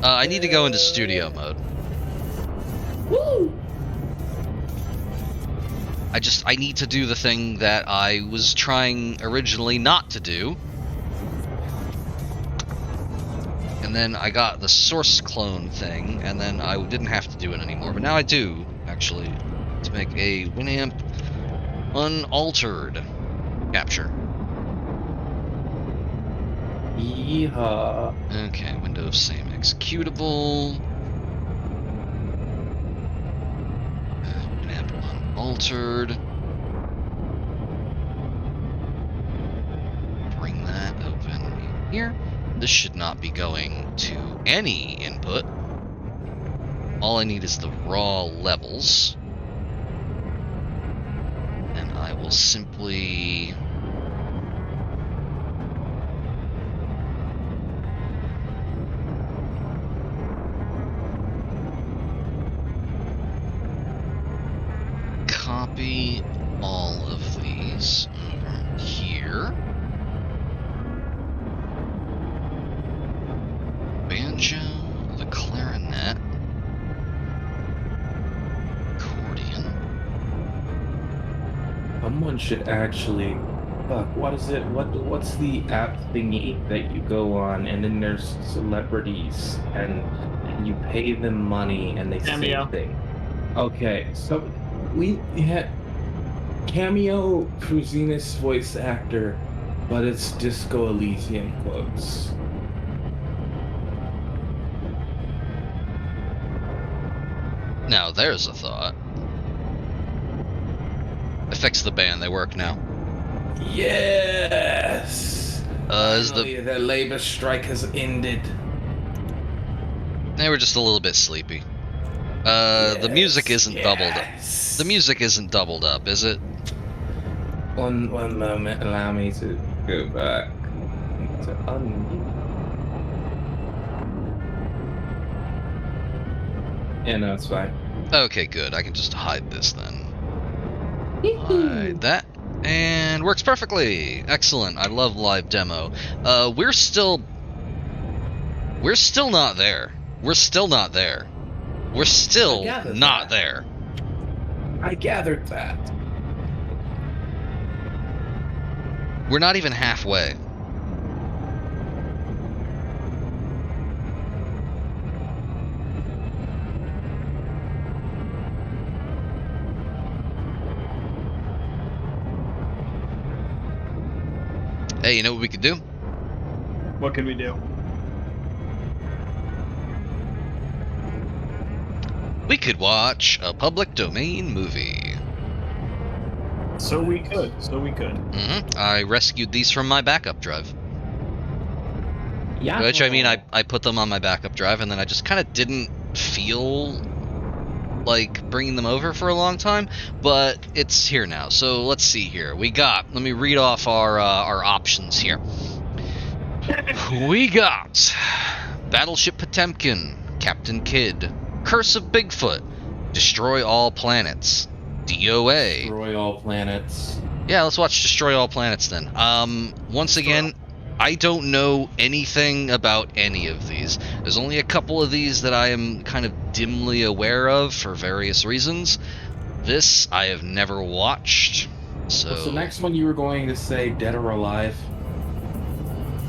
I need to go into studio mode. Woo! I need to do the thing that I was trying originally not to do. And then I got the source clone thing, and then I didn't have to do it anymore. But now I do, actually, to make a Winamp unaltered capture. Yeehaw. Okay, Windows same executable. Winamp unaltered. Bring that open here. This should not be going to any input. All I need is the raw levels. And I will simply... copy all of these over here. Banjo, the clarinet, accordion. Someone should actually. Fuck, what is it? What's the app thingy that you go on and then there's celebrities and you pay them money and they Cameo. say things. Okay, so we had Cameo Cruzinus voice actor, but it's Disco Elysium quotes. Now there's a thought. I fixed the band, they work now. Yes. Is Finally, the labor strike has ended. They were just a little bit sleepy. The music isn't doubled up. The music isn't doubled up, is it? One moment, allow me to go back to unmute. Yeah, no, it's fine. Okay, good. I can just hide this then. Hide that. And works perfectly. Excellent. I love live demo. We're still not there. We're still not there. We're still not there. I gathered that. We're not even halfway. Hey, you know what we could do? What can we do? We could watch a public domain movie. So we could. I rescued these from my backup drive. Yeah. Which, I mean, I put them on my backup drive, and then I just kind of didn't feel like bringing them over for a long time, but it's here now. So let's see here. Let me read off our options here. We got Battleship Potemkin, Captain Kidd, Curse of Bigfoot, Destroy All Planets, DOA. Destroy all planets. Yeah, let's watch Destroy All Planets then. Once again, I don't know anything about any of these. There's only a couple of these that I am kind of dimly aware of for various reasons. This I have never watched. So What's the next one you were going to say, Dead or Alive?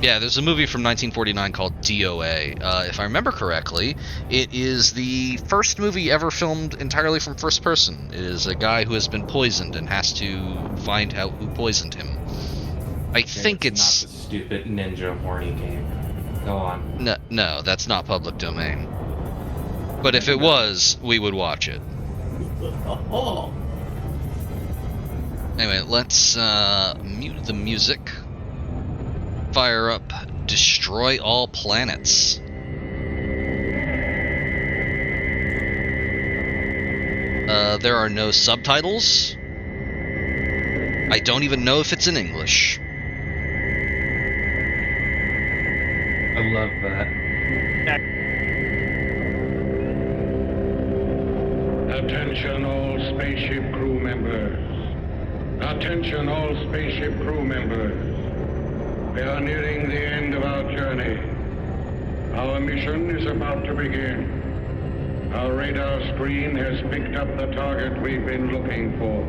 yeah, there's a movie from 1949 called DOA. If I remember correctly, it is the first movie ever filmed entirely from first person. It is a guy who has been poisoned and has to find out who poisoned him. I think it's not the stupid ninja horny game. Go on. no, that's not public domain. But if it was, we would watch it. Oh. Anyway, let's mute the music. Fire up Destroy All Planets. There are no subtitles. I don't even know if it's in English. I love that. Attention all spaceship crew members. Attention all spaceship crew members. We are nearing the end of our journey. Our mission is about to begin. Our radar screen has picked up the target we've been looking for.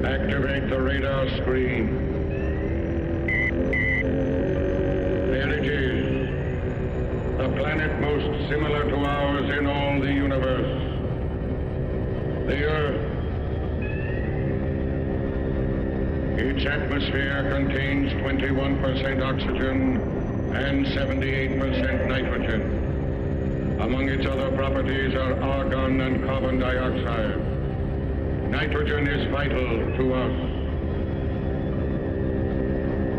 Activate the radar screen. There it is. The planet most similar to ours in all the universe. The Earth. Its atmosphere contains 21% oxygen and 78% nitrogen. Among its other properties are argon and carbon dioxide. Nitrogen is vital to us.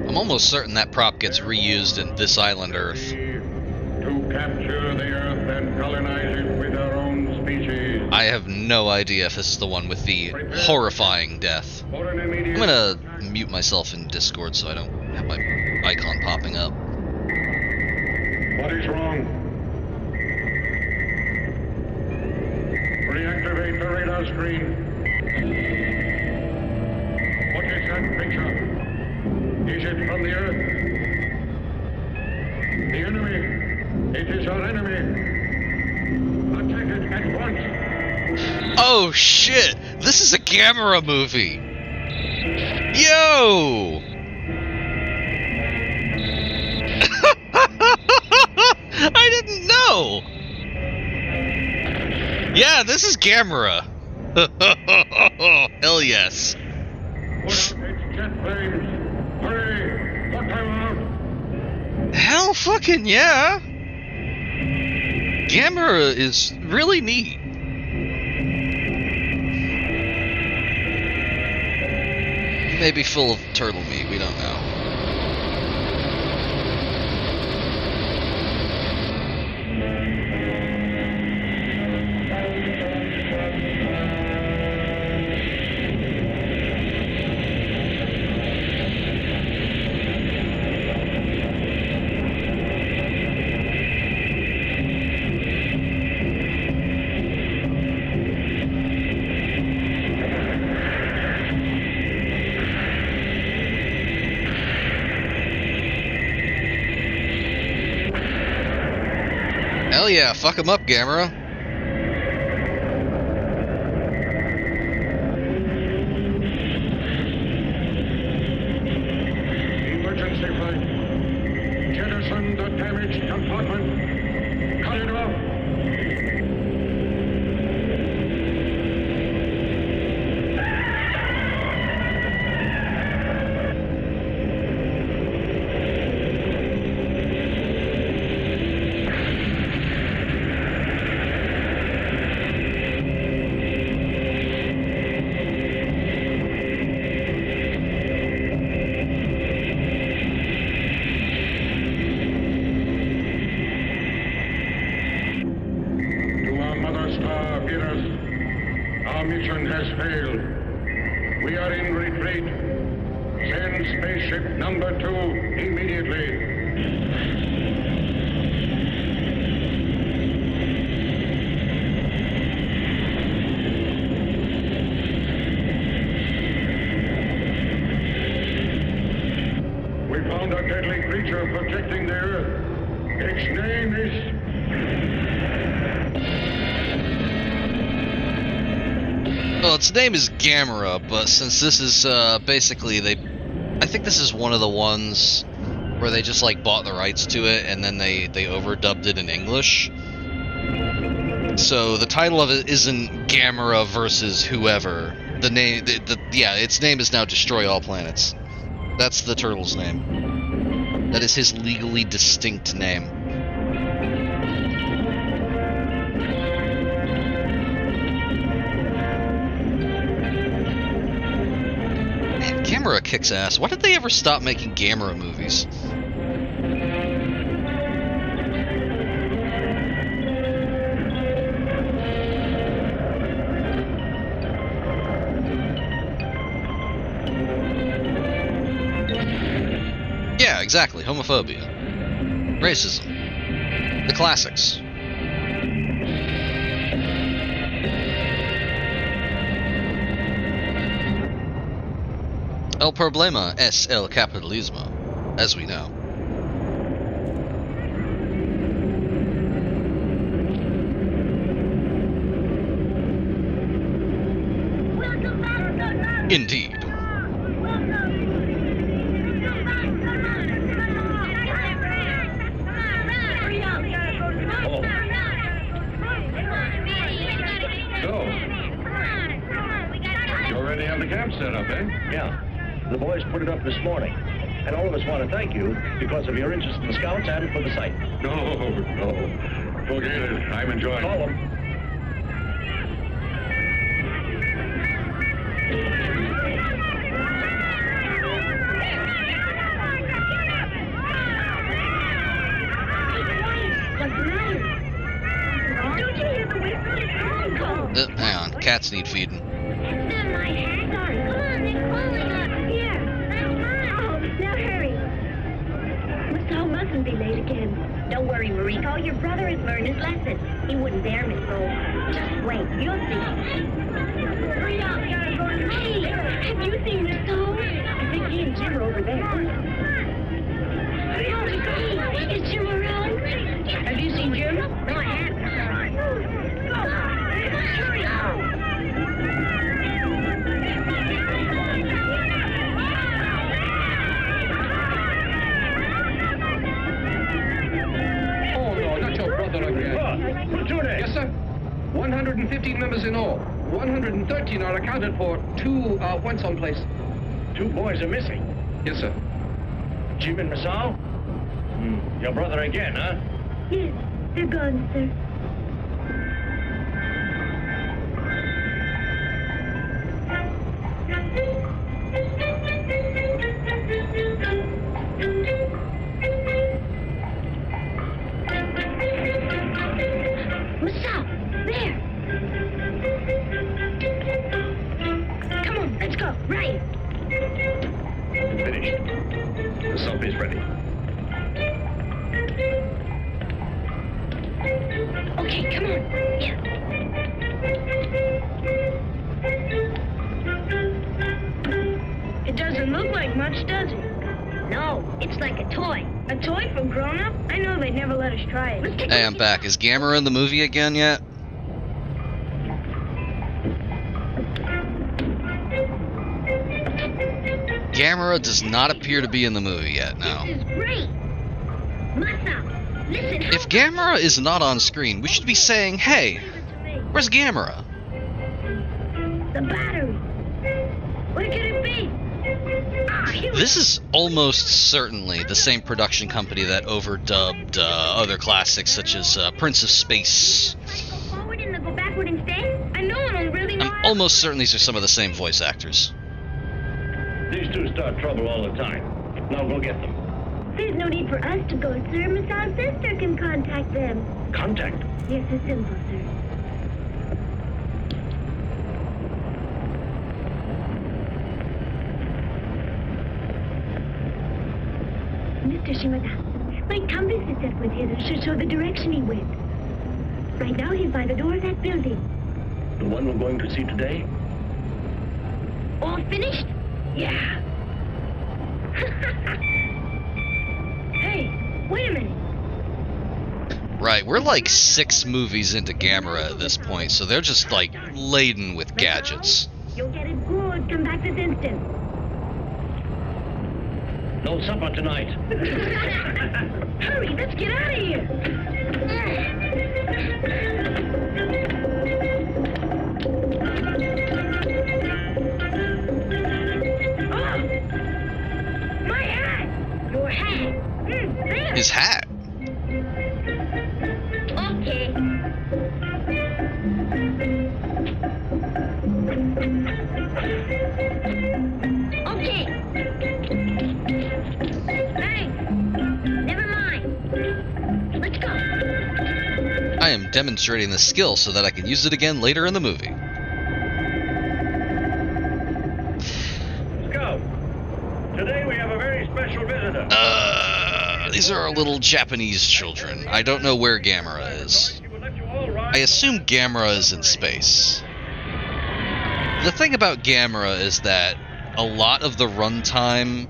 I'm almost certain that prop gets reused in This Island Earth. To capture the Earth and colonize it with our own species. I have no idea if this is the one with the horrifying death. For an immediate I'm gonna mute myself in Discord so I don't have my icon popping up. What is wrong? Reactivate the radar screen. What is that picture? Is it from the Earth? The enemy. It is our enemy. Attack it at once. Oh shit! This is a Gamera movie! Yo! I didn't know! Yeah, this is Gamera! Hell yes. Put out its jet flames. Hurry! Put them out! Hell fucking yeah! Gamera is really neat. Maybe full of turtle meat, we don't know. Hell yeah, fuck him up, Gamera. Emergency flight. Jettison the damaged compartment. Cut it off. Our mission has failed. We are in retreat. Send spaceship number 2 immediately. creature protecting the Earth. Its name is... Well, its name is Gamera, but since this is basically I think this is one of the ones where they just like bought the rights to it and then they overdubbed it in English. So the title of it isn't Gamera versus whoever. The name, its name is now Destroy All Planets. That's the turtle's name. That is his legally distinct name. Man, Gamera kicks ass. Why did they ever stop making Gamera movies? Yeah, exactly. Homophobia. Racism. The classics. El problema es el capitalismo, as we know. Indeed. You already have the camp set up, eh? Yeah. The boys put it up this morning. And all of us want to thank you because of your interest in the Scouts and for the site. No. Forget it. I'm enjoying Call it. them. Hang on, cats need feeding. Be late again. Don't worry, Mariko. Your brother has learned his lesson. He wouldn't dare miss roll. Just wait. You'll see. Hey, have you seen the stone? I think he and Jim are over there. Hey, is Jim around? Have you seen Jim? No, I haven't. Hurry up. Platoon. Yes, sir. 115 members in all. 113 are accounted for. 2 went someplace. 2 boys are missing. Yes, sir. Jim and Masao? Your brother again, huh? Yes, they're gone, sir. Right. Finished. The soap is ready. Okay, come on. Yeah. It doesn't look like much, does it? No, it's like a toy. A toy for grown-up? I know they'd never let us try it. Hey, I'm back. Is Gamera in the movie again yet? Gamera does not appear to be in the movie yet, no. This is great. Masa, listen. If Gamera is not on screen, we should be saying, hey, where's Gamera? The battery. Where could it be? This is almost certainly the same production company that overdubbed other classics such as Prince of Space. Go forward and then go backward instead? I know I don't really know. I'm almost certain these are some of the same voice actors. These 2 start trouble all the time. Now go get them. There's no need for us to go, sir. Masao's sister can contact them. Contact? Yes, it's simple, sir. Mr. Shimada, my compass is set with his and should show the direction he went. Right now he's by the door of that building. The one we're going to see today? All finished? Yeah. Wait a minute. Right, we're like 6 movies into Gamera at this point, so they're just like laden with gadgets. You'll get it good. Come back this instant. No supper tonight. Hurry, let's get out of here. Oh! My hat! Your hat! There! His hat. Okay. Okay. Thanks. Never mind. Let's go. I am demonstrating the skill so that I can use it again later in the movie. Let's go. Today we have a very special visitor. These are our little Japanese children. I don't know where Gamera is. I assume Gamera is in space. The thing about Gamera is that a lot of the runtime,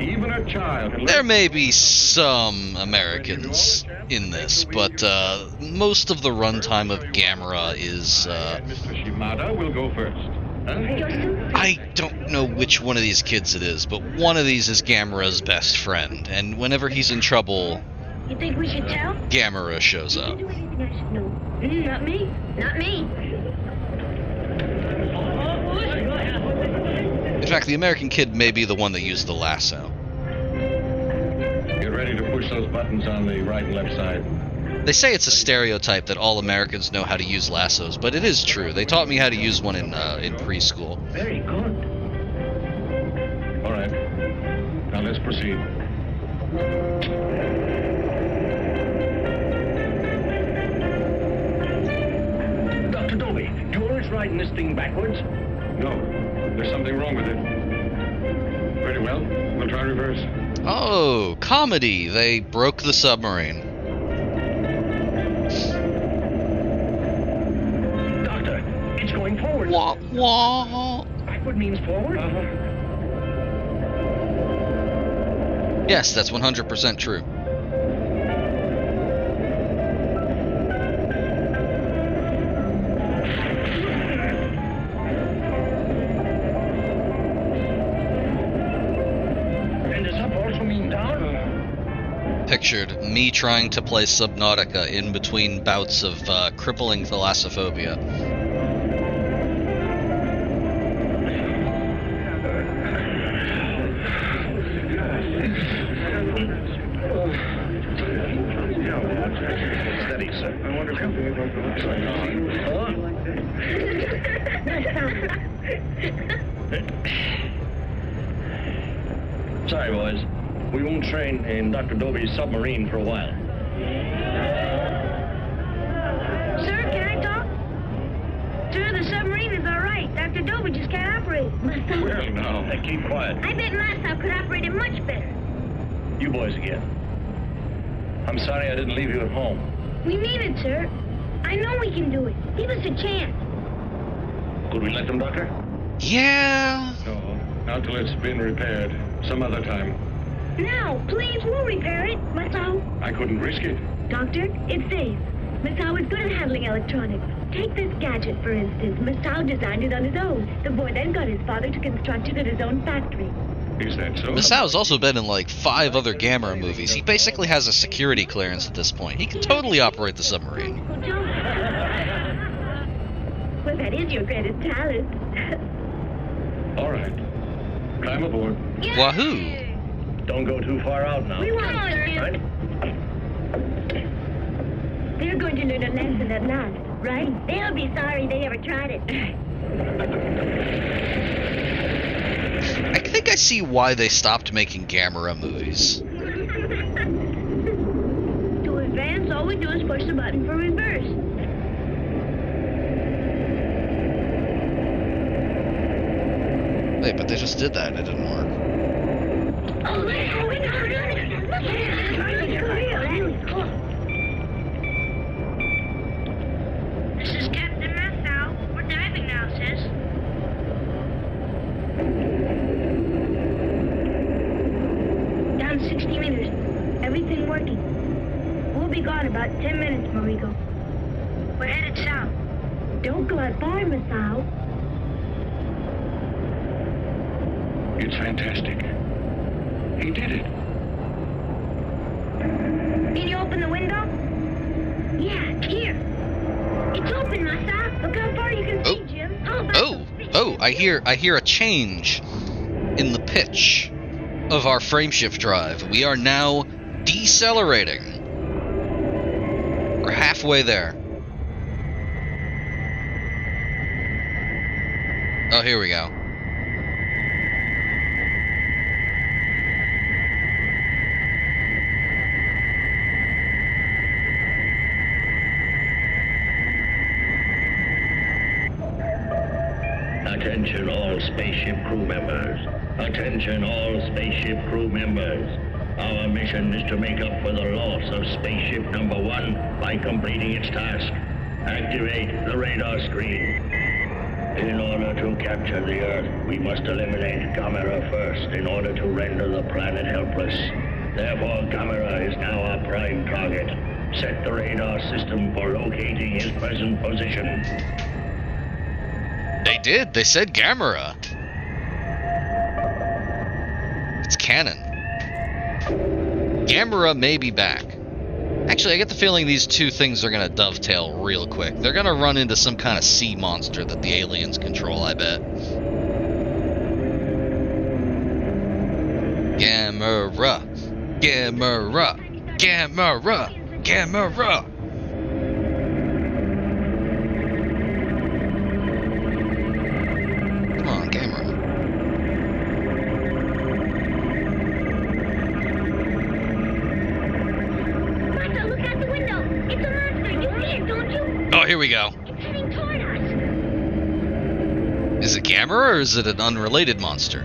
Even a child can there may be some Americans in this, but most of the runtime of Gamera is, Mr. Shimada will go first. Huh? I don't know which one of these kids it is, but one of these is Gamera's best friend, and whenever he's in trouble, You think we should tell? Gamera shows up. Do anything I should know? Not me. Not me. In fact, the American kid may be the one that used the lasso. Get ready to push those buttons on the right and left side. They say it's a stereotype that all Americans know how to use lassos, but it is true. They taught me how to use one in preschool. Very good. All right. Now let's proceed. Dr. Dobie, you always riding this thing backwards? No, there's something wrong with it. Very well. We'll try reverse. Oh, comedy! They broke the submarine. Doctor, it's going forward. Wah, wah. Backward means forward? Yes, that's 100% true. And does up also mean down? Pictured me trying to play Subnautica in between bouts of crippling thalassophobia. Steady, sir. I wonder if Sorry, boys. We won't train in Dr. Dobie's submarine for a while. Sir, can I talk? Sir, the submarine is all right. Dr. Dobie just can't operate. Well, now. Hey, keep quiet. I bet Moscow could operate it much better. You boys again. I'm sorry I didn't leave you at home. We mean it, sir. I know we can do it. Give us a chance. Could we let them, Doctor? Yeah. No, not till it's been repaired. Some other time. Now, please, we'll repair it. Moscow. I couldn't risk it. Doctor, it's safe. Moscow is good at handling electronics. Take this gadget, for instance. Moscow designed it on his own. The boy then got his father to construct it at his own factory. Is that so? Masau's also been in like 5 other Gamera movies. He basically has a security clearance at this point. He can totally operate the submarine. Well, that is your greatest talent. All right. Climb aboard. Wahoo! Don't go too far out now. We want it, sir. Right? They're going to learn a lesson at last, right? They'll be sorry they ever tried it. I think I see why they stopped making Gamera movies. To advance, all we do is push the button for reverse. Wait, but they just did that and it didn't work. Oh, there we go. Look at that. This is Captain Moscow. We're diving now, sis. Down 60 meters. Every be gone about 10 minutes, Marigo. We're headed south. Don't go out far, Masao. It's fantastic. He did it. Can you open the window? Yeah, here. It's open, Masao. Look how far you can see, Jim. Oh, I hear a change in the pitch of our frameshift drive. We are now decelerating. We're halfway there. Oh, here we go. Attention all spaceship crew members. Attention all spaceship crew members. Our mission is to make up for the loss of spaceship number 1 by completing its task. Activate the radar screen. In order to capture the Earth, we must eliminate Gamera first in order to render the planet helpless. Therefore, Gamera is now our prime target. Set the radar system for locating his present position. They did. They said Gamera. It's canon. Gamera may be back. Actually, I get the feeling these two things are going to dovetail real quick. They're going to run into some kind of sea monster that the aliens control, I bet. Gamera. Gamera. Gamera. Gamera. Come on, Gamera. Masa, look out the window. It's a monster. You see it, don't you? Oh, here we go. It's heading toward us. Is it Gamera or is it an unrelated monster?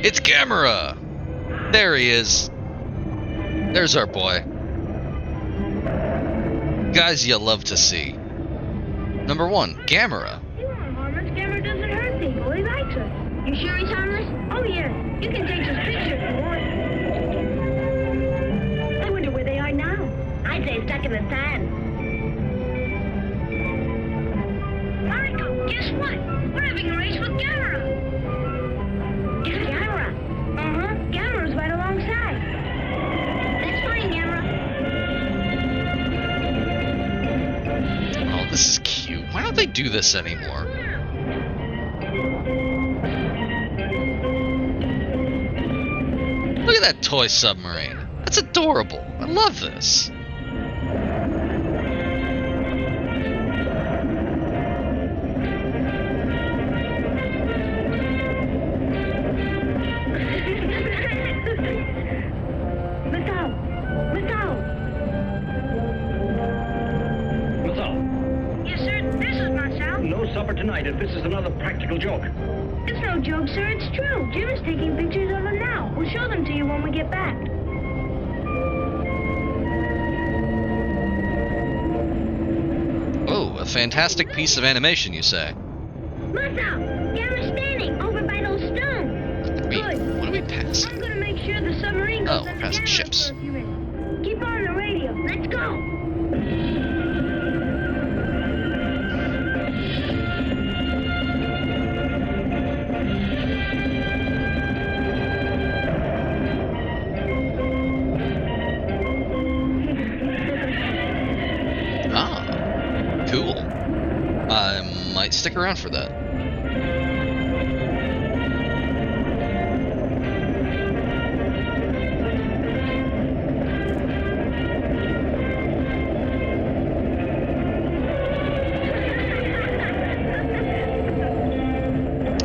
It's Gamera! There he is. There's our boy. Guys you love to see. Number 1, Gamera. He won't harm us. Gamera doesn't hurt people. He likes us. You sure he's harmless? Oh, yeah. You can take his picture if you want. I wonder where they are now. I'd say stuck in the sand. Mariko, guess what? We're having a race with Gamera. It's Gamera. Uh-huh. Gamera's right alongside. Let's find Gamera. Oh, this is cute. Why don't they do this anymore? Look at that toy submarine. That's adorable. I love this. Yes, sir. This is Marcel. No supper tonight if this is another practical joke. It's no joke, sir. It's true. Jim is taking pictures of them now. We'll show them to you when we get back. Oh, a fantastic piece of animation, you say? Marcel, Gamera's standing over by those stones. Wait, Good. what are we passing? I'm gonna make sure the submarine goes Oh, we're under passing Gamera ships. for a few minutes. Keep on the radio. Let's go. Ah, cool. I might stick around for that.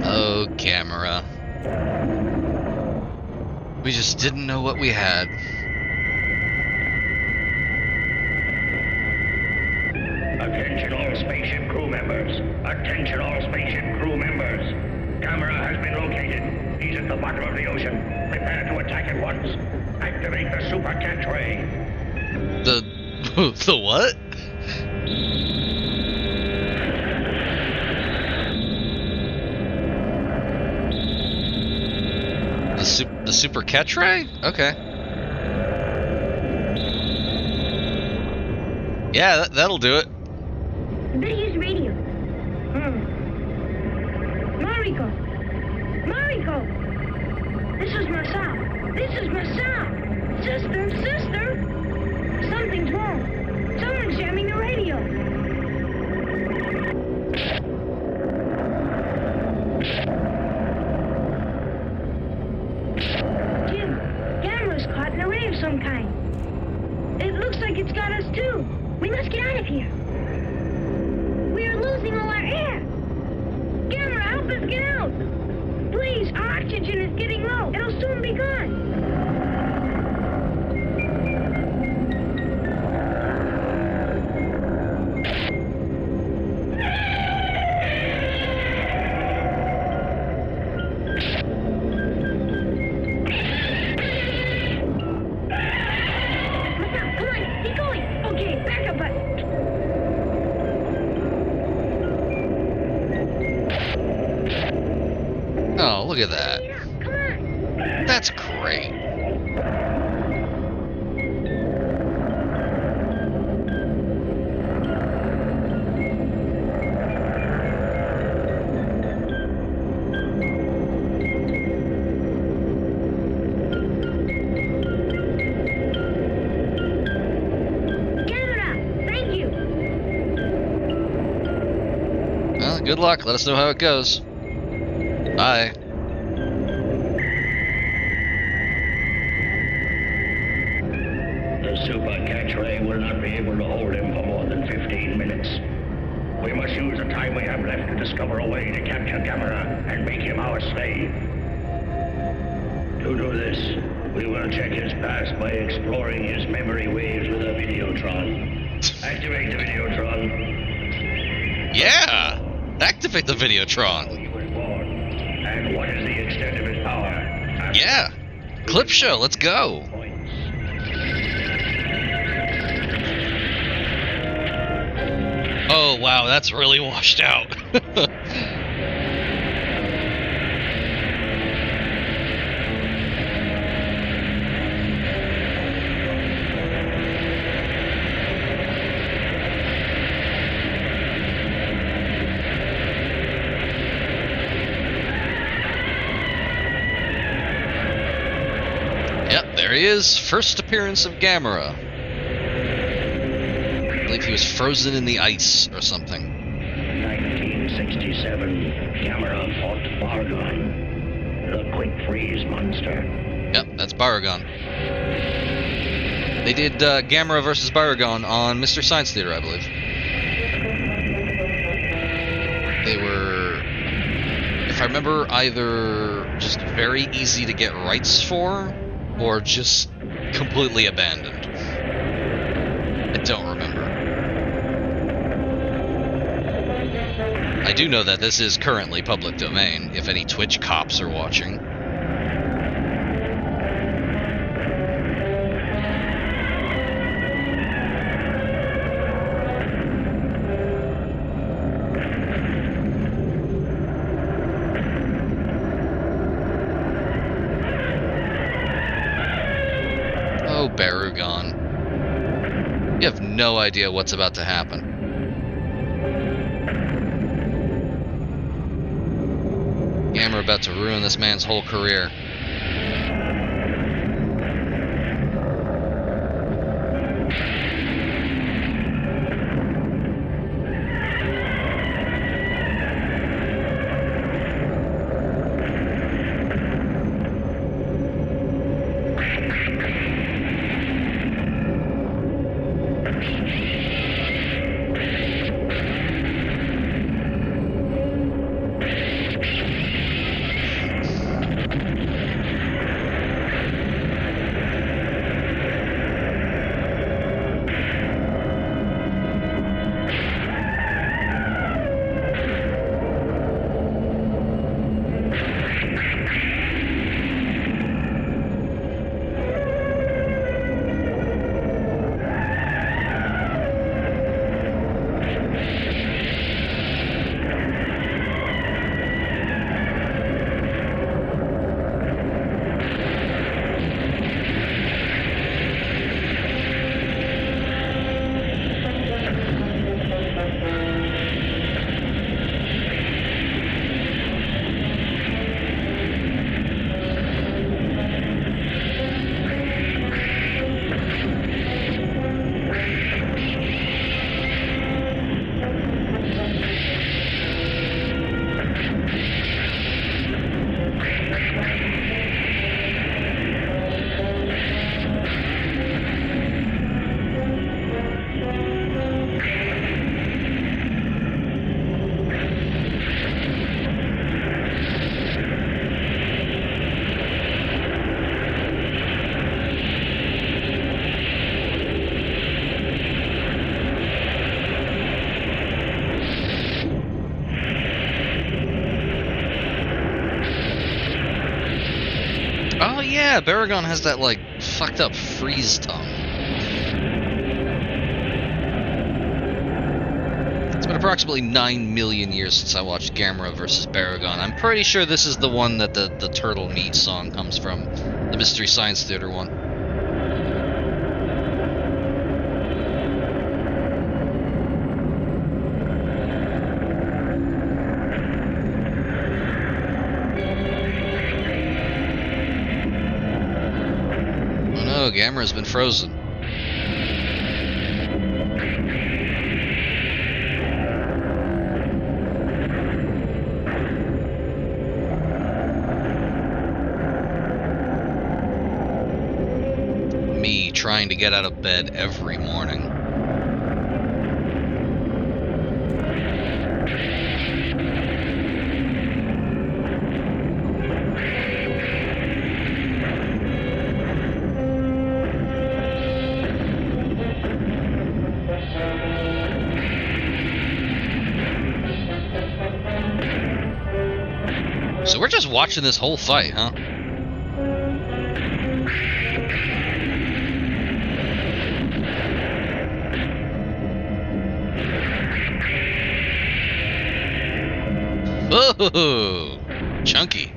Oh, Gamera. We just didn't know what we had. Attention all spaceship crew members. Attention all spaceship crew members. Gamera has been located. He's at the bottom of the ocean. Prepare to attack at once. Activate the super catch ray. The what? The super catch ray? Okay. Yeah, that'll do it. I better use radio. Mariko! Mariko! This is my sound. This is my sound. Sister, sister! Something's wrong. Someone's jamming the radio. Jim, Gamera's caught in a ray of some kind. It looks like it's got us too. We must get out of here. We are losing all our air. Gamera, help us get out. Please, our oxygen is getting low. It'll soon be gone. Oh, look at that. That's great. Thank you. Well, good luck. Let us know how it goes. Bye. The super catch ray will not be able to hold him for more than 15 minutes. We must use the time we have left to discover a way to capture Gamera and make him our slave. To do this, we will check his past by exploring his memory waves with a Videotron. Activate the Videotron. Yeah! Activate the Videotron. He was born. And what is the extent of his power? Yeah! Clip show, let's go! Oh, wow, that's really washed out. Yep, there he is. First appearance of Gamera. I believe he was frozen in the ice or something. 1967, Gamera fought Bargon, the quick freeze monster. Yep, that's Baragon. They did Gamera versus Baragon on Mr. Science Theater, I believe. They were, if I remember, either just very easy to get rights for, or just completely abandoned. I don't remember. I do know that this is currently public domain, if any Twitch cops are watching. Oh, Barugon. You have no idea what's about to happen. Gamera about to ruin this man's whole career. Oh yeah, Baragon has that, like, fucked up freeze tongue. It's been approximately 9 million years since I watched Gamera vs. Baragon. I'm pretty sure this is the one that the Turtle Meat song comes from. The Mystery Science Theater one. Oh no, Gamera's been frozen. Me trying to get out of bed every morning. So we're just watching this whole fight, huh? Oh, chunky.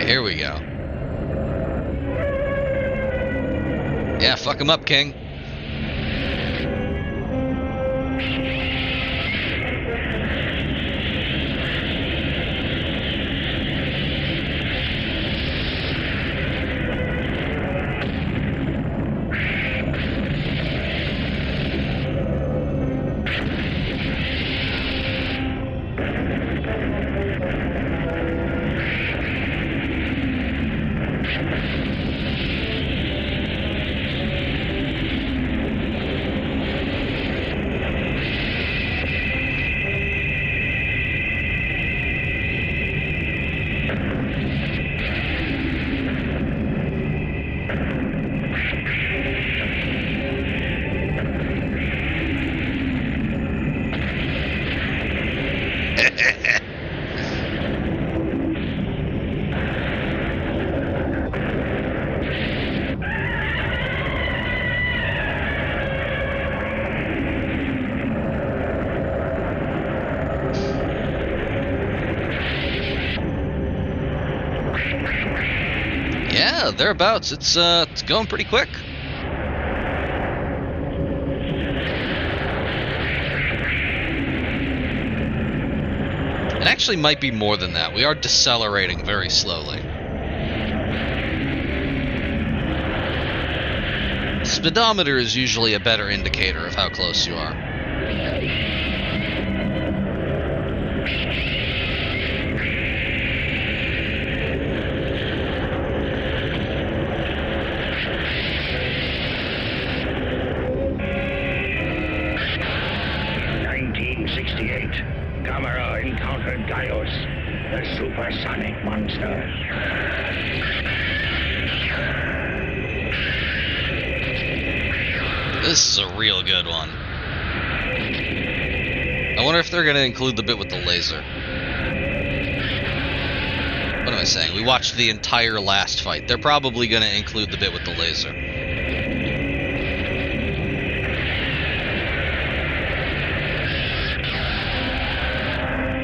Here we go. Yeah, fuck him up, King. Yeah, thereabouts. It's going pretty quick. It actually might be more than that. We are decelerating very slowly. Speedometer is usually a better indicator of how close you are. Gamera encountered Gaius, the supersonic monster. This is a real good one. I wonder if they're going to include the bit with the laser. What am I saying? We watched the entire last fight. They're probably going to include the bit with the laser.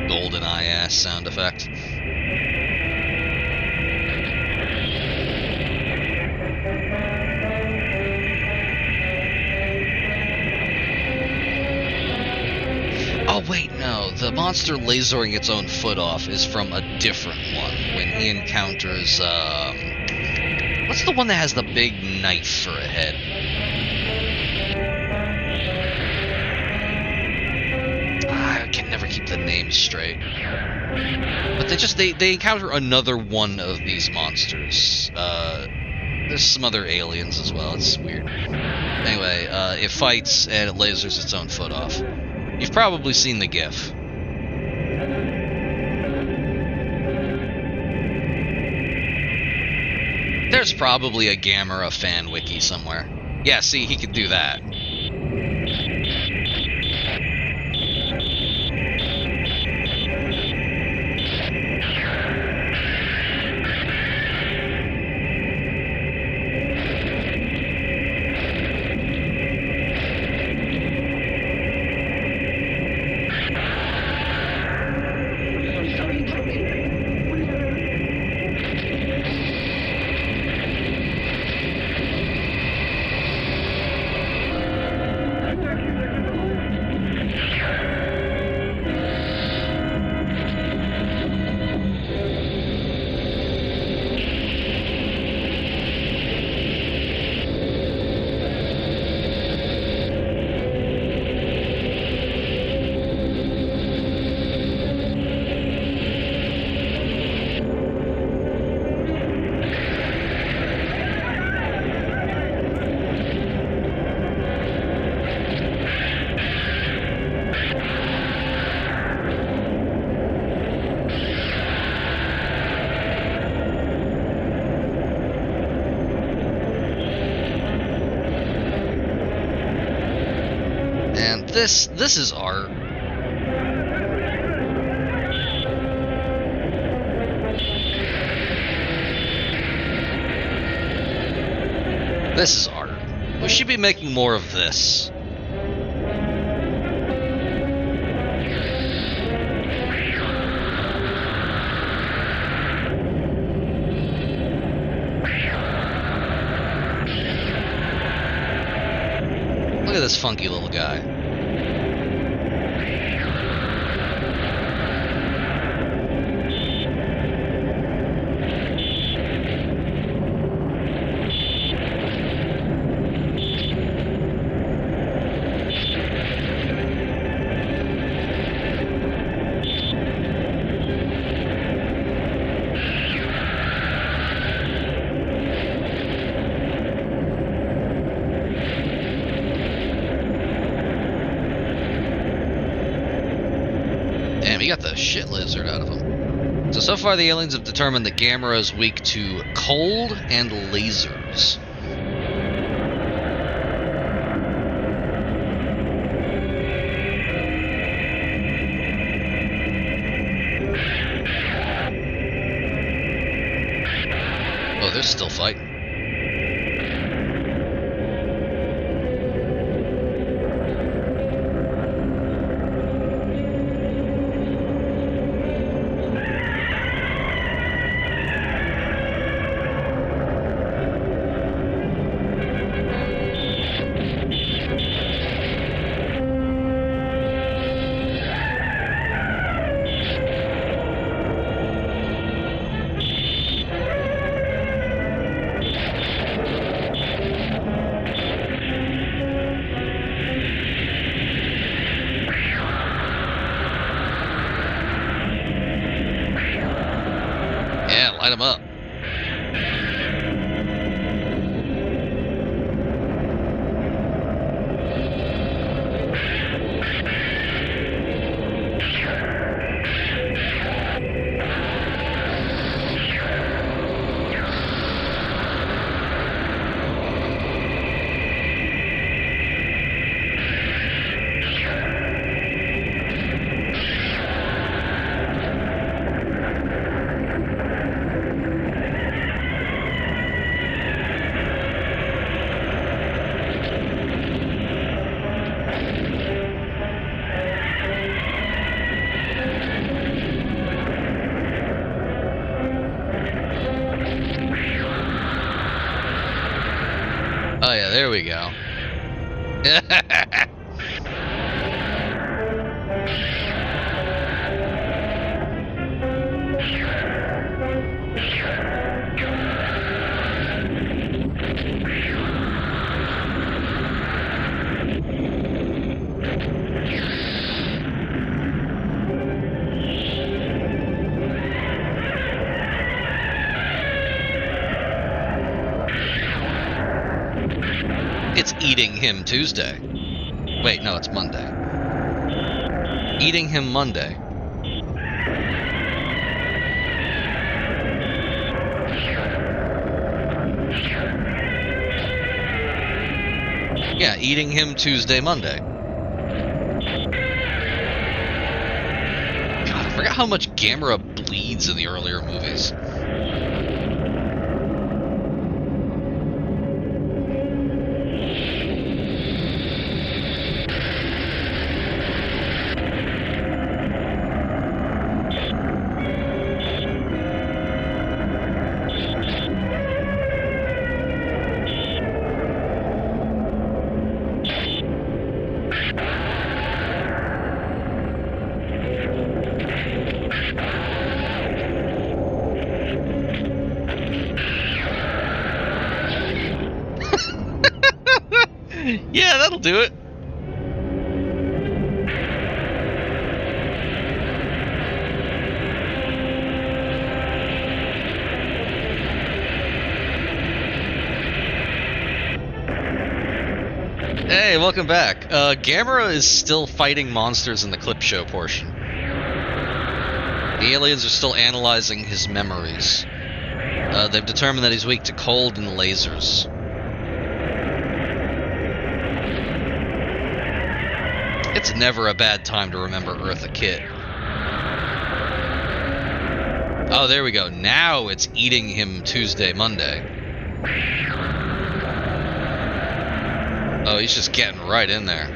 Golden eye ass sound effect. Oh wait, no. The monster lasering its own foot off is from a different one. When he encounters, what's the one that has the big knife for a head? I can never keep the name straight. But they encounter another one of these monsters. There's some other aliens as well. It's weird. Anyway, it fights and it lasers its own foot off. You've probably seen the GIF. There's probably a Gamera fan wiki somewhere. Yeah, see, he could do that. And this is art. This is art. We should be making more of this. Look at this funky little guy. Damn, he got the shit lizard out of him. So far the aliens have determined that Gamera is weak to cold and lasers. Oh, they're still fighting. Light him up. Oh yeah, there we go. It's Eating Him Tuesday. Wait, no, it's Monday. Eating Him Monday. Yeah, eating him Tuesday, Monday. God, I forgot how much Gamera bleeds in the earlier movies. Yeah, that'll do it. Hey, welcome back. Gamera is still fighting monsters in the clip show portion. The aliens are still analyzing his memories. They've determined that he's weak to cold and lasers. It's never a bad time to remember Eartha Kitt. Oh, there we go. Now it's eating him Tuesday, Monday. Oh, he's just getting right in there.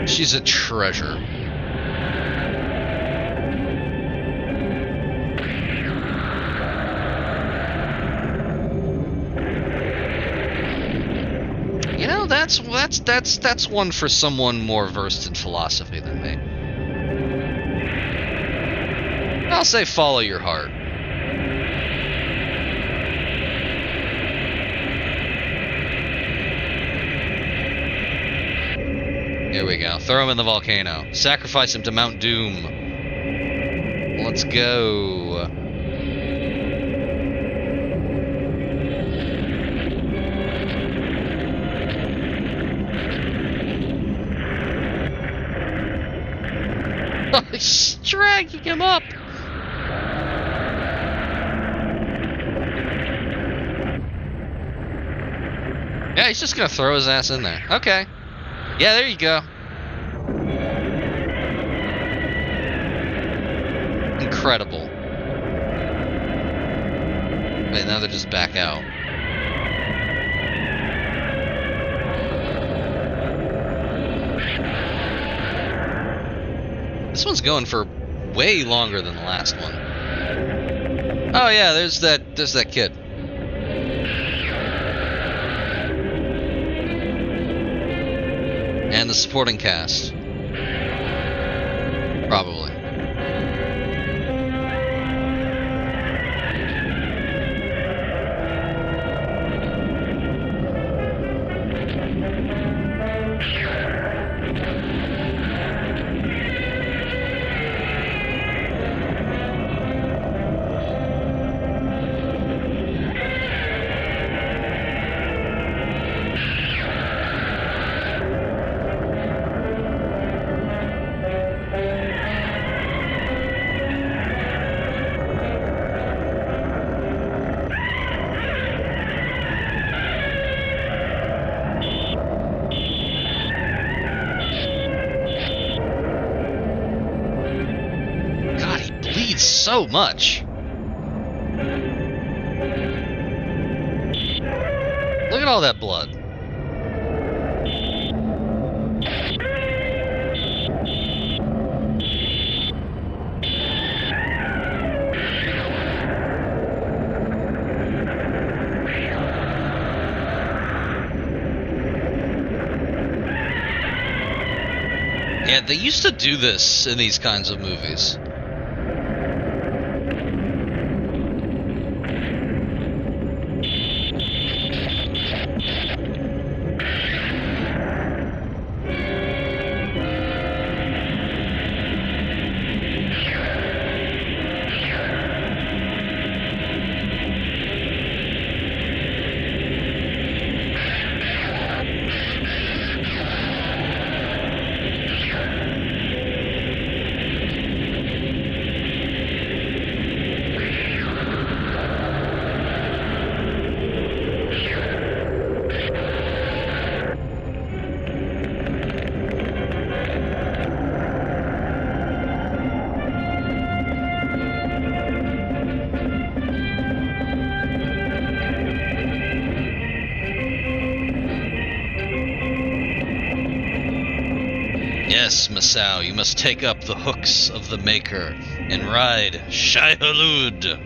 She's a treasure. You know, that's one for someone more versed in philosophy than me. I'll say follow your heart. Here we go. Throw him in the volcano. Sacrifice him to Mount Doom. Let's go. Oh, he's dragging him up. Yeah, he's just gonna throw his ass in there. Okay. Yeah, there you go. Incredible. Wait, now they're just back out. This one's going for way longer than the last one. Oh yeah, there's that kid. And the supporting cast. Probably. So much. Look at all that blood. Yeah, they used to do this in these kinds of movies. Masao, you must take up the hooks of the Maker and ride Shai Hulud.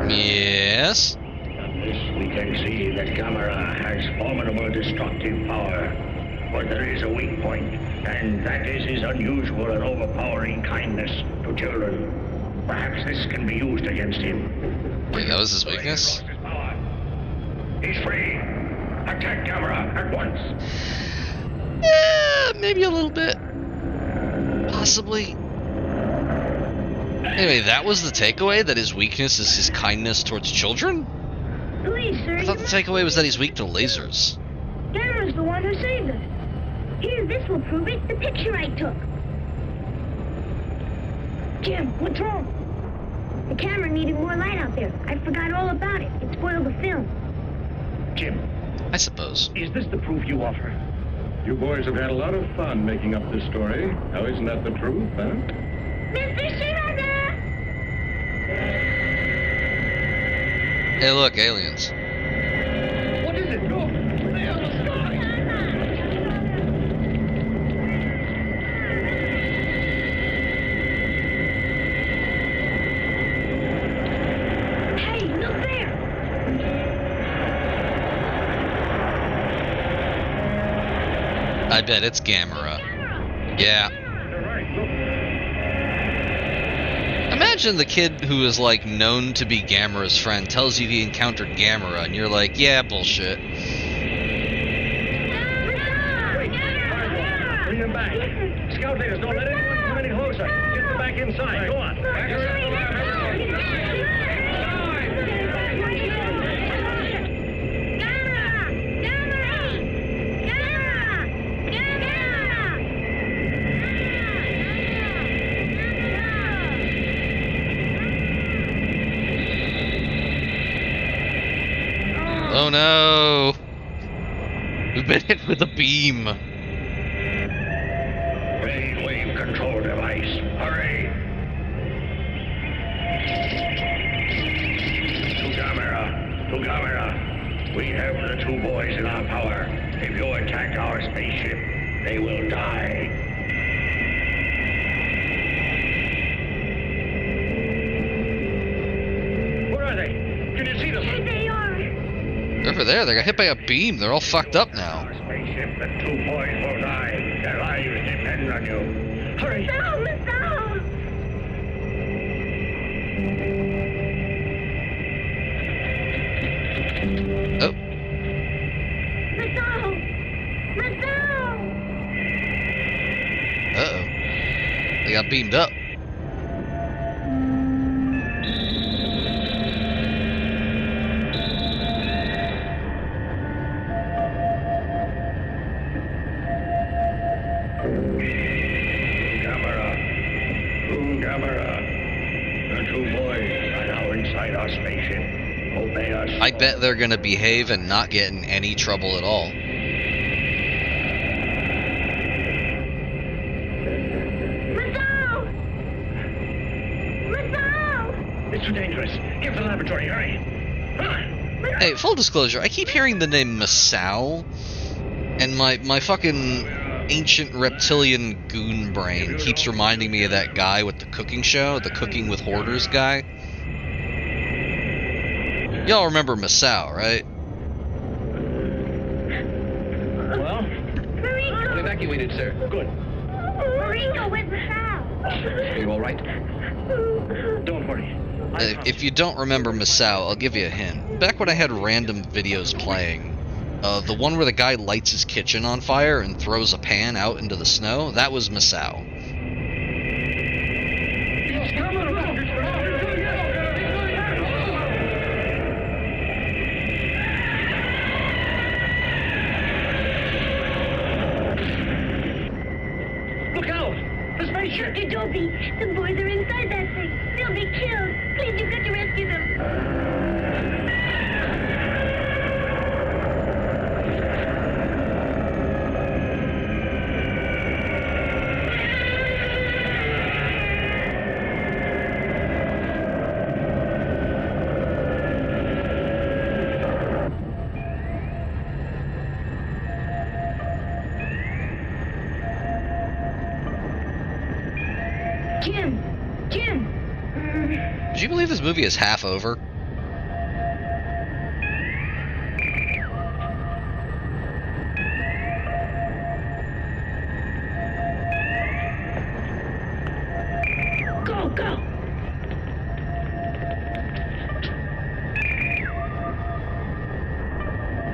Yes? From this we can see that Gamera has formidable destructive power. But there is a weak point, and that is his unusual and overpowering kindness to children. Perhaps this can be used against him. Wait, that was his weakness? He's free. Attack Gamera at once. Maybe a little bit. Possibly. Anyway, that was the takeaway, that his weakness is his kindness towards children? Please, sir. I thought the takeaway was that he's weak to lasers. Gamera's the one who saved us. Here, this will prove it. The picture I took. Jim, what's wrong? The camera needed more light out there. I forgot all about it. It spoiled the film. Jim, I suppose. is this the proof you offer? You boys have had a lot of fun making up this story. Now, isn't that the truth, huh? Mr. Shiraga! Hey, look, aliens. What is it? Look! They are the sky! Hey, look there! I bet it's Gamera. Yeah. Imagine the kid who is like known to be Gamera's friend tells you he encountered Gamera, and you're like, yeah, bullshit. Bring them back. Scout leaders, don't let anyone come any closer. Get them back inside. Go on. Oh no! We've been hit with a beam. Brainwave control device. Hurry! To Gamera. We have the two boys in our power. If you attack our spaceship, they will die. Where are they? Can you see them? Here they are. They're over there. They got hit by a beam. They're all fucked up now. Our spaceship, the two boys will die. Their lives depend on you. Hurry! No, Miss Owl! Oh, Miss Owl! Miss Owl! uh-oh. They got beamed up. Gamera. The two boys are now inside our spaceship. Obey us. I bet they're gonna behave and not get in any trouble at all. Miss Owl! Miss Owl! It's too dangerous. Get to the laboratory. Hurry. Run! Hey, full disclosure, I keep hearing the name Masao, and my fucking ancient reptilian goon brain keeps reminding me of that guy with the cooking show, the Cooking with Hoarders guy. Y'all remember Masao, right? Well, Mariko! evacuated, sir. Good. Mariko, where's Miss Owl? Are you all right? Don't worry. If you don't remember Masao, I'll give you a hint. Back when I had random videos playing, the one where the guy lights his kitchen on fire and throws a pan out into the snow, that was Masao. Shut your door, B. The boys are inside that thing. They'll be killed. Please, you've got to rescue them. Jim! Did you believe this movie is half over? Go!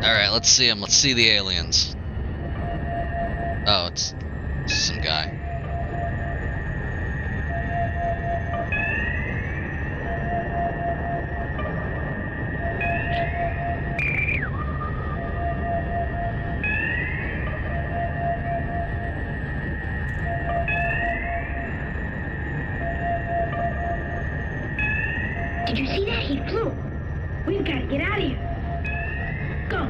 Alright, let's see him. Let's see the aliens. Oh, it's some guy. Did you see that? He flew. We've got to get out of here. Go.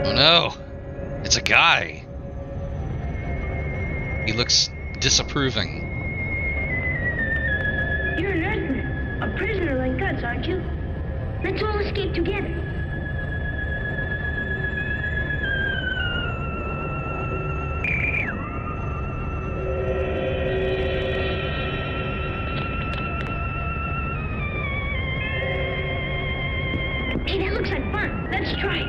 Oh no! It's a guy! He looks disapproving. You're an Earthman. A prisoner like us, aren't you? Let's all escape together. Hey, that looks like fun. Let's try it.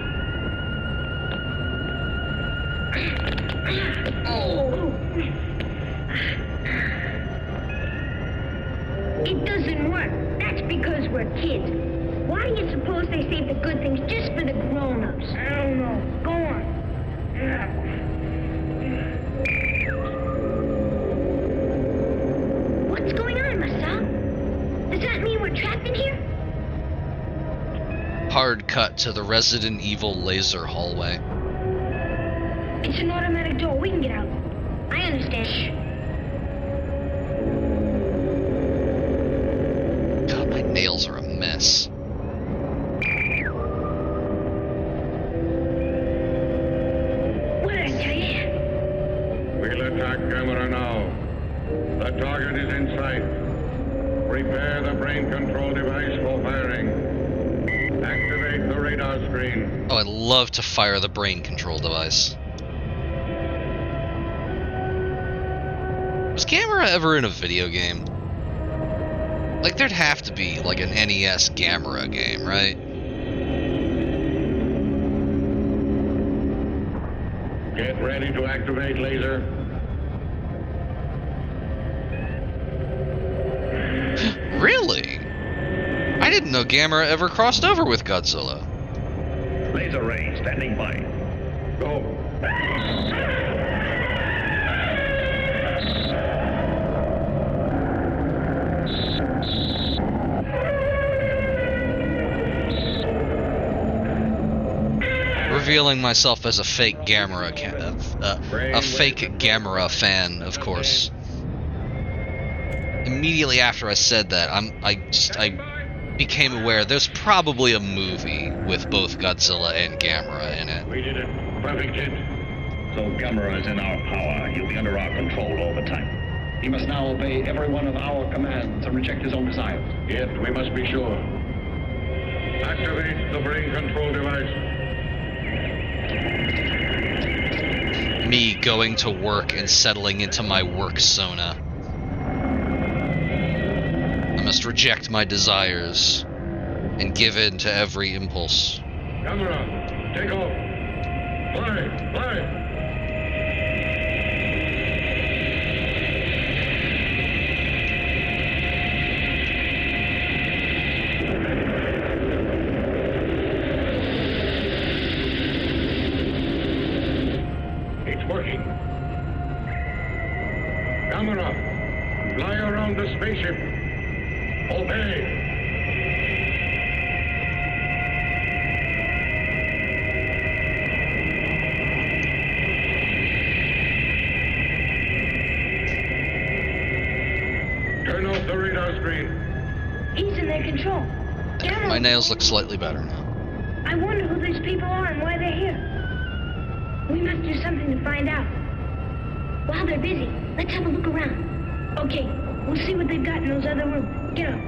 Oh. It doesn't work. That's because we're kids. Why do you suppose they save the good things just for the grown-ups? I don't know. Go on. What's going on, Marcel? Does that mean we're trapped in here? Hard cut to the Resident Evil laser hallway. It's an automatic door. We can get out. I understand. God, my nails are a mess. What did I tell you? We'll attack camera now. The target is in sight. Prepare the brain control device for firing. Activate the radar screen. Oh, I'd love to fire the brain control device. Was Gamera ever in a video game? Like, there'd have to be, like, an NES Gamera game, right? Get ready to activate laser. Really? I didn't know Gamera ever crossed over with Godzilla. Laser ray standing by. Go. Revealing myself as a fake Gamera, a fake Gamera fan, of course. Immediately after I said that, I became aware there's probably a movie with both Godzilla and Gamera in it. We did it. Perfect hit. So Gamera is in our power. He'll be under our control all the time. He must now obey every one of our commands and reject his own desires. Yet we must be sure. Activate the brain control device. Me going to work and settling into my work sona. I must reject my desires and give in to every impulse. Camera, take off. Fly. Working. Camera, fly around the spaceship. Obey. Turn off the radar screen. He's in their control. Get him. My nails look slightly better now. I wonder who these people are and why they're here. We must do something to find out. While they're busy, let's have a look around. Okay, we'll see what they've got in those other rooms. Get up.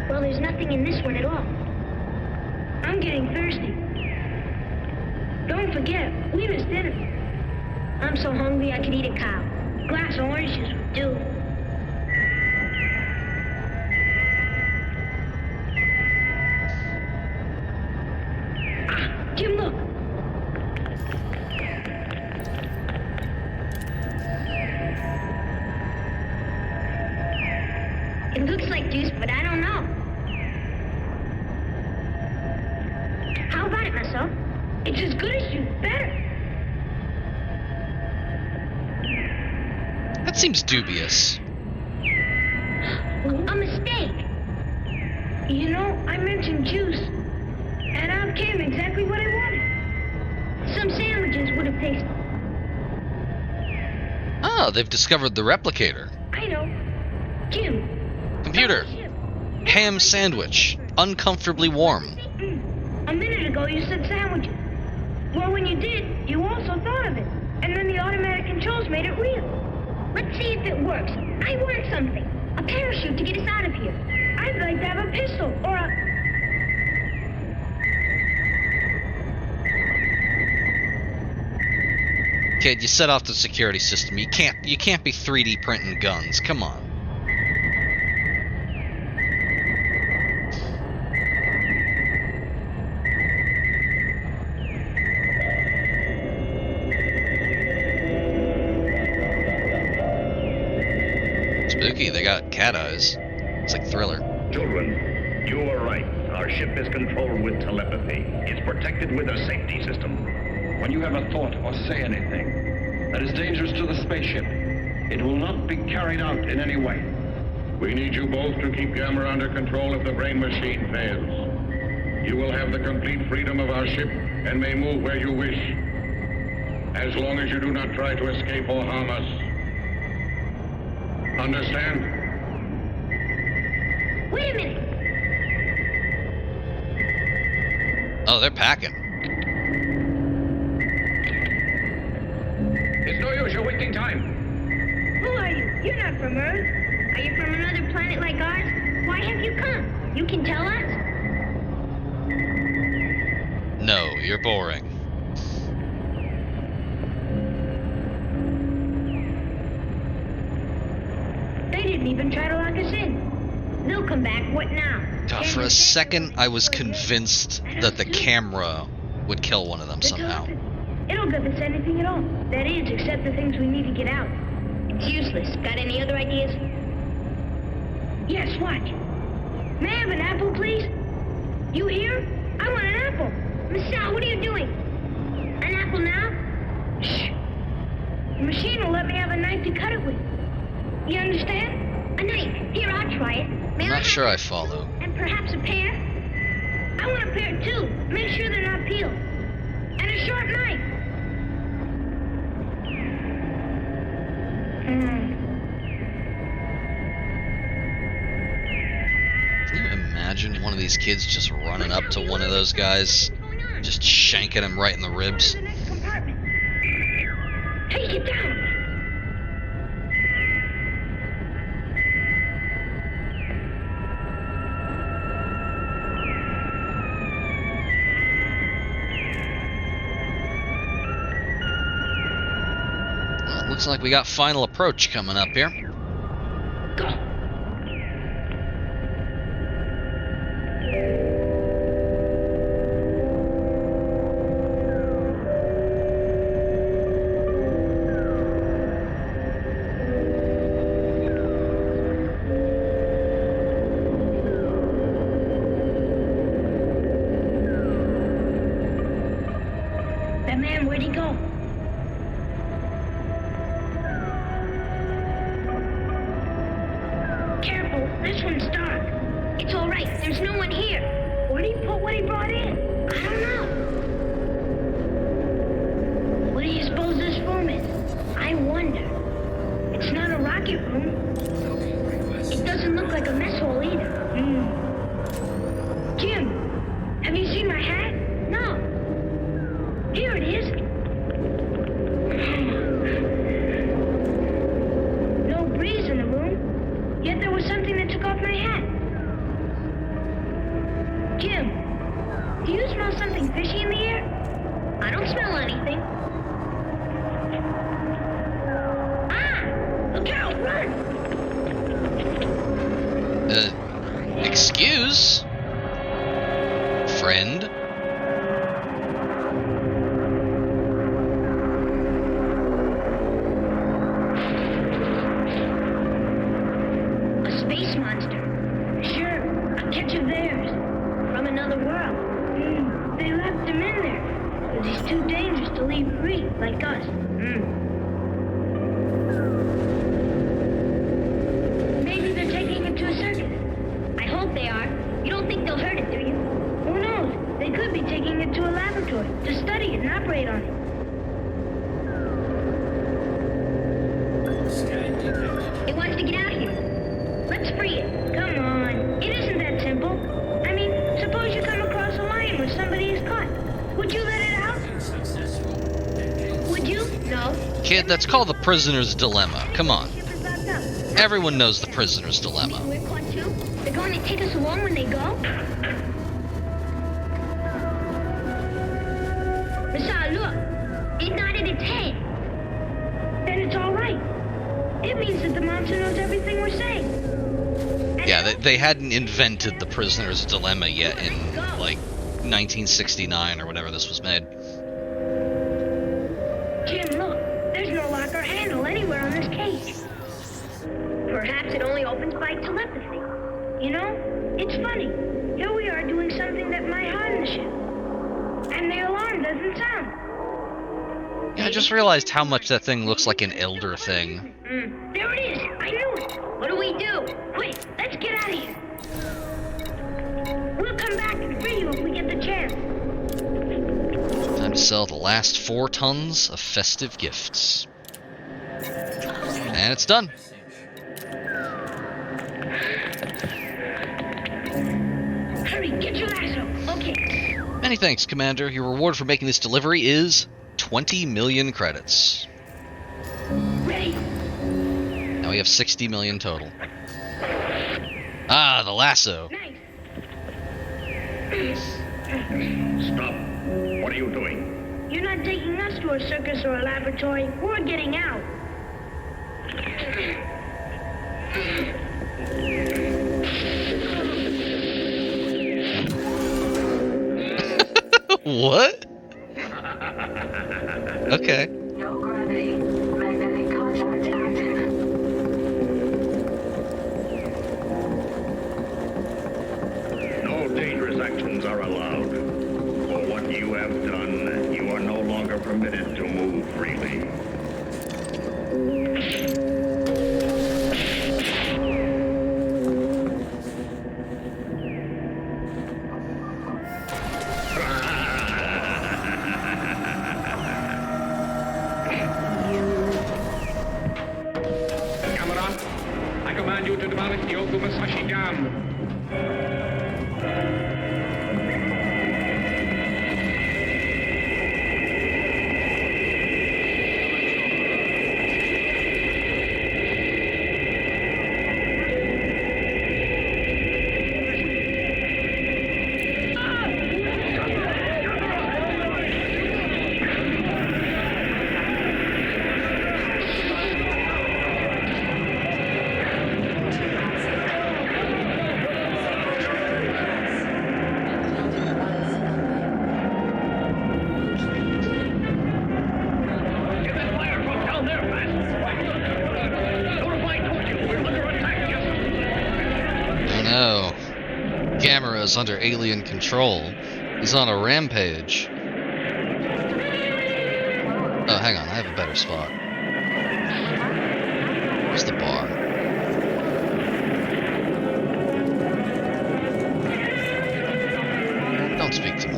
Well, there's nothing in this one at all. I'm getting thirsty. Don't forget, we missed dinner. I'm so hungry I could eat a cow. Glass of orange juice would do. Ah, Jim, look. It looks like juice, but I don't know. How about it, myself? It's as good as juice, better. That seems dubious. A mistake. You know, I mentioned juice, and out came exactly what I wanted. Some sandwiches would have tasted. Oh, they've discovered the replicator. I know. Jim. Computer. Ham sandwich. Uncomfortably warm. A minute ago you said sandwiches. Well, when you did, you also thought of it. And then the automatic controls made it real. Let's see if it works. I want something. A parachute to get us out of here. I'd like to have a pistol or a... Kid, you set off the security system. You can't be 3D printing guns. Come on. Spooky, they got cat eyes. It's like Thriller. Children, you are right. Our ship is controlled with telepathy. It's protected with a safety system. When you have a thought or say anything that is dangerous to the spaceship, it will not be carried out in any way. We need you both to keep Gamma under control if the brain machine fails. You will have the complete freedom of our ship and may move where you wish, as long as you do not try to escape or harm us. Understand? Wait a minute. Oh, they're packing. It's no use, you're wasting time. Who are you? You're not from Earth. Are you from another planet like ours? Why have you come? You can tell us? No, you're boring. They didn't even try to lock us in. They'll come back. What now? God, for a second, I was convinced that the camera would kill one of them somehow. It'll give us anything at all. That is, except the things we need to get out. It's useless. Got any other ideas? Yes, watch. May I have an apple, please? You here? I want an apple. Miss Sal, what are you doing? An apple now? Shh. The machine will let me have a knife to cut it with. You understand? A knife. Here, I'll try it. May I'm I not sure I have follow. and perhaps a pear? I want a pear too. Make sure they're not peeled. And a sharp knife. Can you imagine one of these kids just running up to one of those guys, just shanking him right in the ribs? The next compartment. Hey, get down. Well, it looks like we got final approach coming up here. Go. That man, where'd he go? it, room. It doesn't look like a mess hall either. Jim, have you seen my hat? No. Here it is. No breeze in the room, yet there was something that took off my hat. Jim, do you smell something fishy in the air? I don't smell anything. Ah! Look out! Run! Excuse? Friend? A space monster. Sure, a catch of theirs. From another world. They left him in there. But he's too dangerous to leave free, like us. Maybe they're taking him to a circus. I hope they are. You don't think they'll hurt it, do you? Who knows? They could be taking it to a laboratory to study it and operate on it. It wants to get out here. Let's free it. Come on. It isn't that simple. I mean, suppose you come across a lion where somebody is caught. Would you let it out? Would you? No. Kid, that's called the prisoner's dilemma. Come on. Everyone knows the prisoner's dilemma. We're caught too? They're going to take us along when they go? Messiah, look. It nodded its head. Then it's all right. It means that the monster knows everything we're saying. Yeah, they hadn't invented the prisoner's dilemma yet in, like, 1969 or whenever this was made. Jim, look. There's no lock or handle anywhere on this case. Perhaps it only opens by telepathy. You know, it's funny. Here we are doing something that might harm the ship. And the alarm doesn't sound. Yeah, I just realized how much that thing looks like an elder thing. There it is. I knew it. What do we do? Quick, let's get out of here. We'll come back and free you if we get the chance. Time to sell the last 4 tons of festive gifts. And it's done. Hurry, get your lasso. Okay. Many thanks, Commander. Your reward for making this delivery is 20 million credits. Ready. Now we have 60 million total. Ah, the lasso. Nice. Stop. What are you doing? You're not taking us to a circus or a laboratory. We're getting out. What? Okay. No gravity. Magnetic contact active. No dangerous actions are allowed. For what you have done, you are no longer permitted to move freely. Cameron, I command you to demolish the Okumasashi Dam. Gamera's under alien control. He's on a rampage. Oh, hang on, I have a better spot. Where's the bar? Don't speak to me.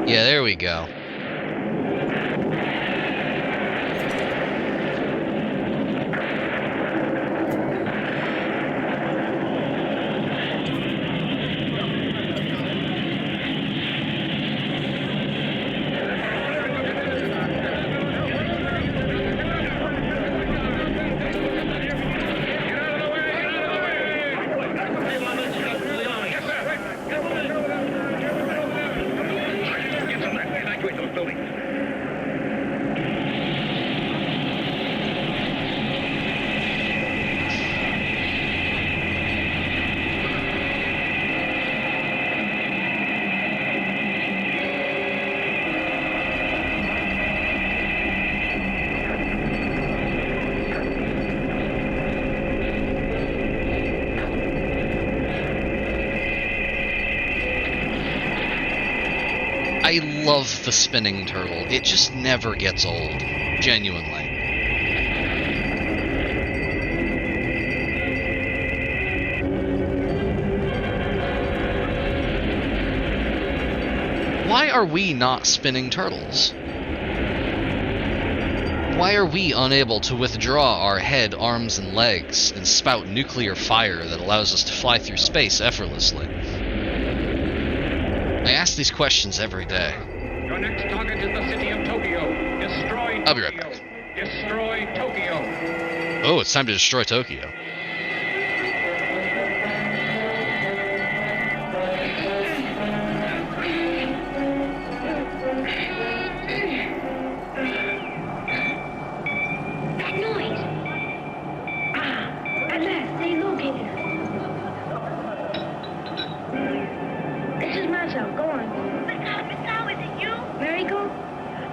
Yeah, there we go. I love the spinning turtle. It just never gets old. Genuinely. Why are we not spinning turtles? Why are we unable to withdraw our head, arms, and legs and spout nuclear fire that allows us to fly through space effortlessly? I ask these questions every day. Your next target is the city of Tokyo. Destroy Tokyo. I'll be right back. Destroy Tokyo. Oh, it's time to destroy Tokyo. That noise! Ah, at last, they located her. This is Marcel, go on. Masao, is it you? Mariko?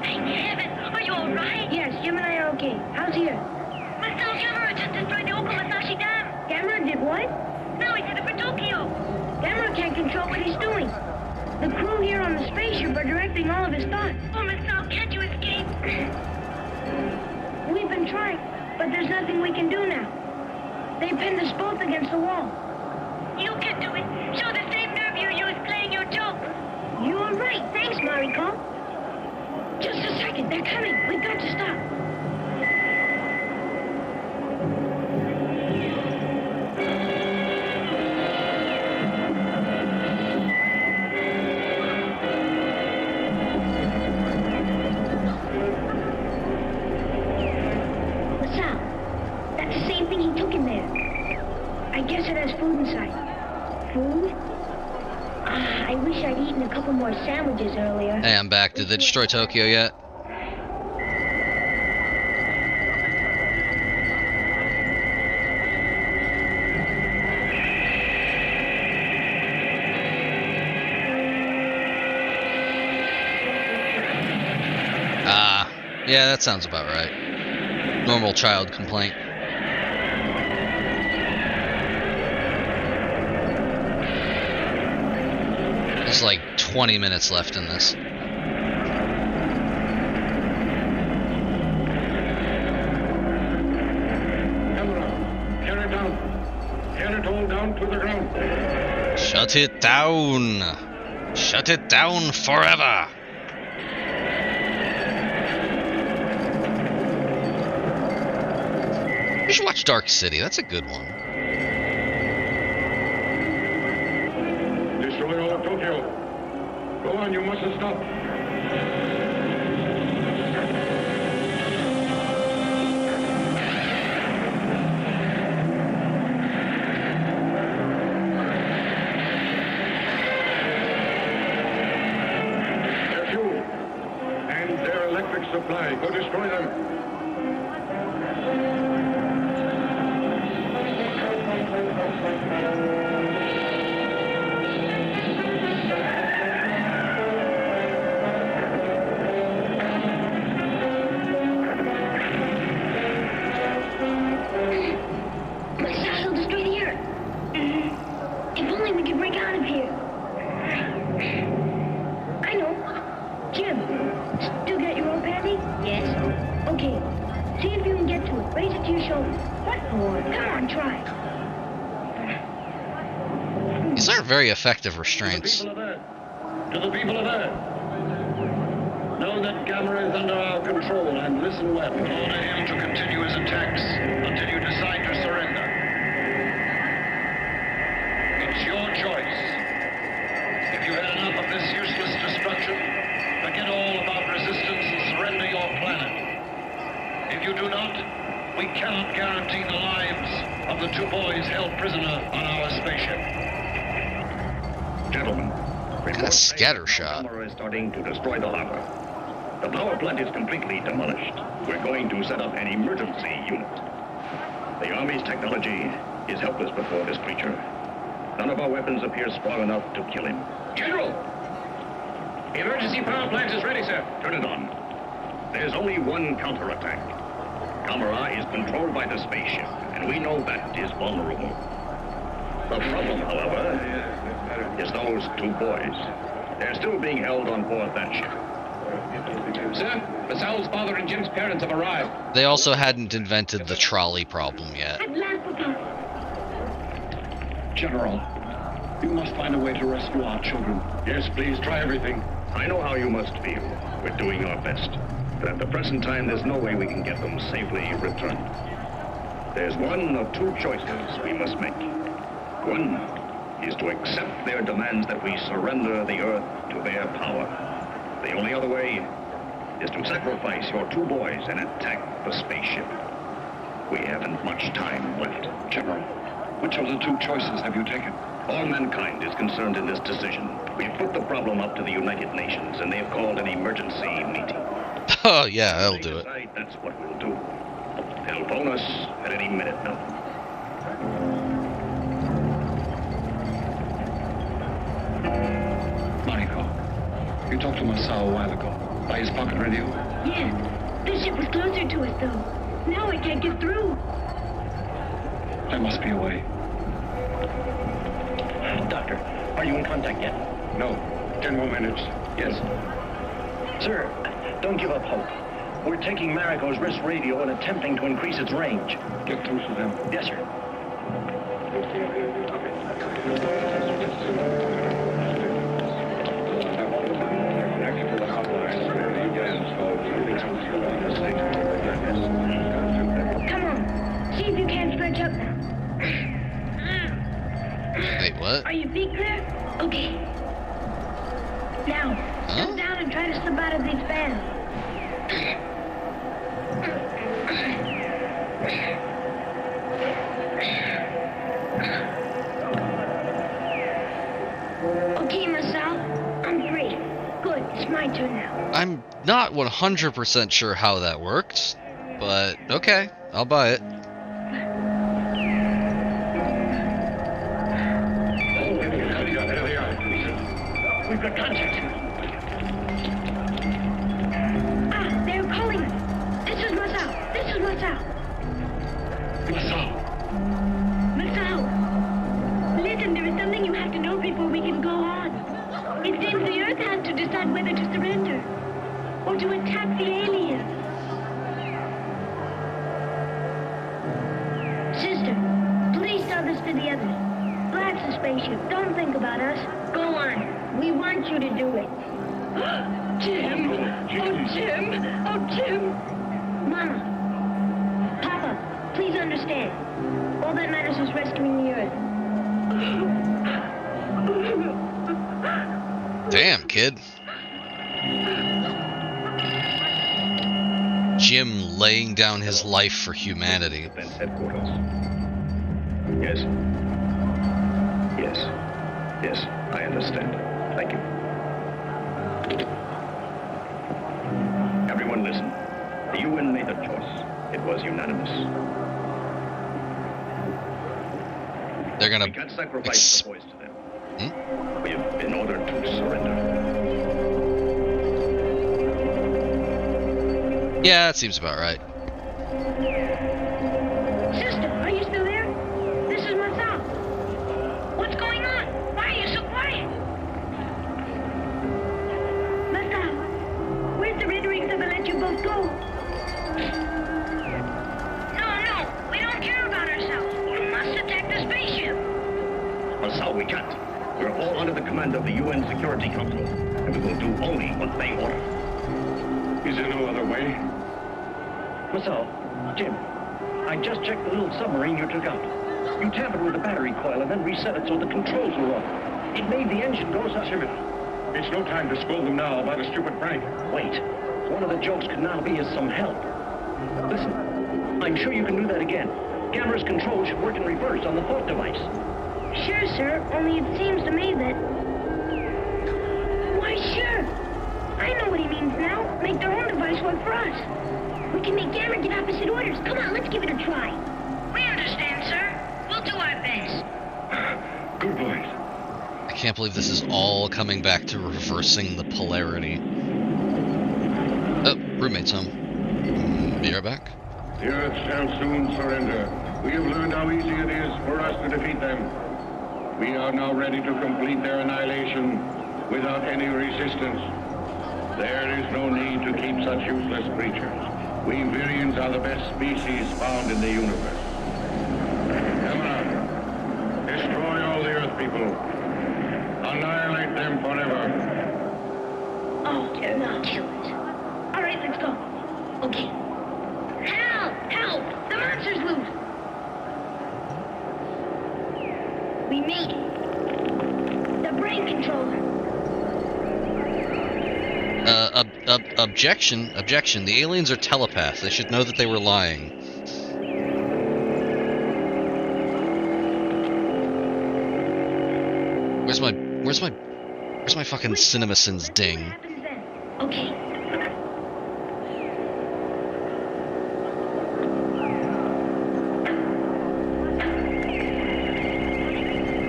Thank heaven. Are you all right? Yes, Jim and I are okay. How's here? Masao Gamera just destroyed the Okamasashi Dam. Gamera did what? Now he's headed for Tokyo. Gamera can't control what he's doing. The crew here on the spaceship are directing all of his thoughts. Oh, Masao, can't you escape? We've been trying, but there's nothing we can do now. They pinned us both against the wall. You can do it. Show the same nerve you used playing your joke. You are right. Thanks, Mariko. Just a second. They're coming. We've got to stop. Masao, that's the same thing he took in there. I guess it has food inside. Food? Ah, I wish I'd eaten a couple more sandwiches earlier. Hey, I'm back. Did they destroy Tokyo yet? Yeah, that sounds about right. Normal child complaint. There's like 20 minutes left in this. Camera, tear it down. Tear it all down to the ground. Shut it down. Shut it down forever. You should watch Dark City. That's a good one. Destroy all of Tokyo. Go on, you mustn't stop. Their fuel and their electric supply. Go destroy them. Masao, destroy the Earth. If only we could break out of here. I know. Jim, still got your rope handy? Yes. Okay. See if you can get to it. Raise it to your shoulder. What for? Come on, try. These aren't very effective To the restraints. people of Earth. To the people of Earth. that Gamma is under our control, and listen well. Order him to continue his attacks until you decide to surrender. It's your choice. If you've had enough of this useless destruction, forget all about resistance and surrender your planet. If you do not, we cannot guarantee the lives of the 2 boys held prisoner on our spaceship. Gentlemen, Kinda scattershot. Gamma is starting to destroy the harbor. The power plant is completely demolished. We're going to set up an emergency unit. The Army's technology is helpless before this creature. None of our weapons appear strong enough to kill him. General! The emergency power plant is ready, sir. Turn it on. There's only one counterattack. Gamma is controlled by the spaceship, and we know that is vulnerable. The problem, however, is those 2 boys. They're still being held on board that ship. Sir, Masal's father and Jim's parents have arrived. They also hadn't invented the trolley problem yet. At last, Papa. General, you must find a way to rescue our children. Yes, please, try everything. I know how you must feel. We're doing our best. But at the present time, there's no way we can get them safely returned. There's one of 2 choices we must make. One is to accept their demands that we surrender the Earth to their power. The only other way is to sacrifice your 2 boys and attack the spaceship. We haven't much time left. General, which of the 2 choices have you taken? All mankind is concerned in this decision. We've put the problem up to the United Nations, and they've called an emergency meeting. Oh yeah, that'll do it. That's what we'll do. They'll phone us at any minute now. Mariko, you talked to Masao a while ago. By his pocket radio? Yes. This ship was closer to us, though. Now I can't get through. There must be a way. Doctor, are you in contact yet? No. 10 more minutes. Yes. Sir, don't give up hope. We're taking Mariko's wrist radio and attempting to increase its range. Get through to them. Yes, sir. Come on. See if you can stretch up now. Wait, what? Are your feet clear? Okay. Now, jump down and try to slip out of these fans. Okay, Masao. I'm free. Good. It's my turn now. I'm not 100% sure how that works, but okay, I'll buy it. We've got contact. Ah, they're calling us. This is Masao. This is Masao. Masao. Listen, there is something you have to know before we can go on. It seems the Earth has to decide whether to surrender or to attack the aliens. Sister, please tell this to the others. Black's the spaceship. Don't think about us. Go on. We want you to do it. Jim! Oh, Jim! Oh, Jim! Mama, Papa, please understand. All that matters is rescuing the Earth. Damn, kid. Jim laying down his life for humanity. Defense headquarters. Yes. Yes. Yes, I understand. Thank you. Everyone listen. The UN made a choice. It was unanimous. They're gonna. We can't sacrifice the boys to them. Hmm? We have been ordered to surrender. Yeah, that seems about right. Sister, are you still there? This is Masao. What's going on? Why are you so quiet? Masao, where's the red rings that will let you both go? No, we don't care about ourselves. You must attack the spaceship. Masao, we can't. We're all under the command of the UN Security Council, and we will do only what they order. Is there no other way? Marcel, Jim, I just checked the little submarine you took out. You tampered with the battery coil and then reset it so the controls were off. It made the engine go so... Jimmy, it's no time to scold them now about a stupid prank. Wait. One of the jokes could now be as some help. Listen, I'm sure you can do that again. Gamera's control should work in reverse on the thought device. Sure, sir, only it seems to me that... Why, sure. I know what he means now. Make their own device work for us. We can make Gamera give opposite orders. Come on, let's give it a try. We understand, sir. We'll do our best. Good boys. I can't believe this is all coming back to reversing the polarity. Oh, roommate's home. Be right back. The Earth shall soon surrender. We have learned how easy it is for us to defeat them. We are now ready to complete their annihilation without any resistance. There is no need to keep such useless creatures. We Virians are the best species found in the universe. Gamera, destroy all the Earth people. Annihilate them forever. Oh, dear, no, kill it. All right, let's go. Okay. Help! Help! The monster's loose! We made it. The brain controller. Objection. The aliens are telepaths. They should know that they were lying. Where's my fucking CinemaSins ding? Okay.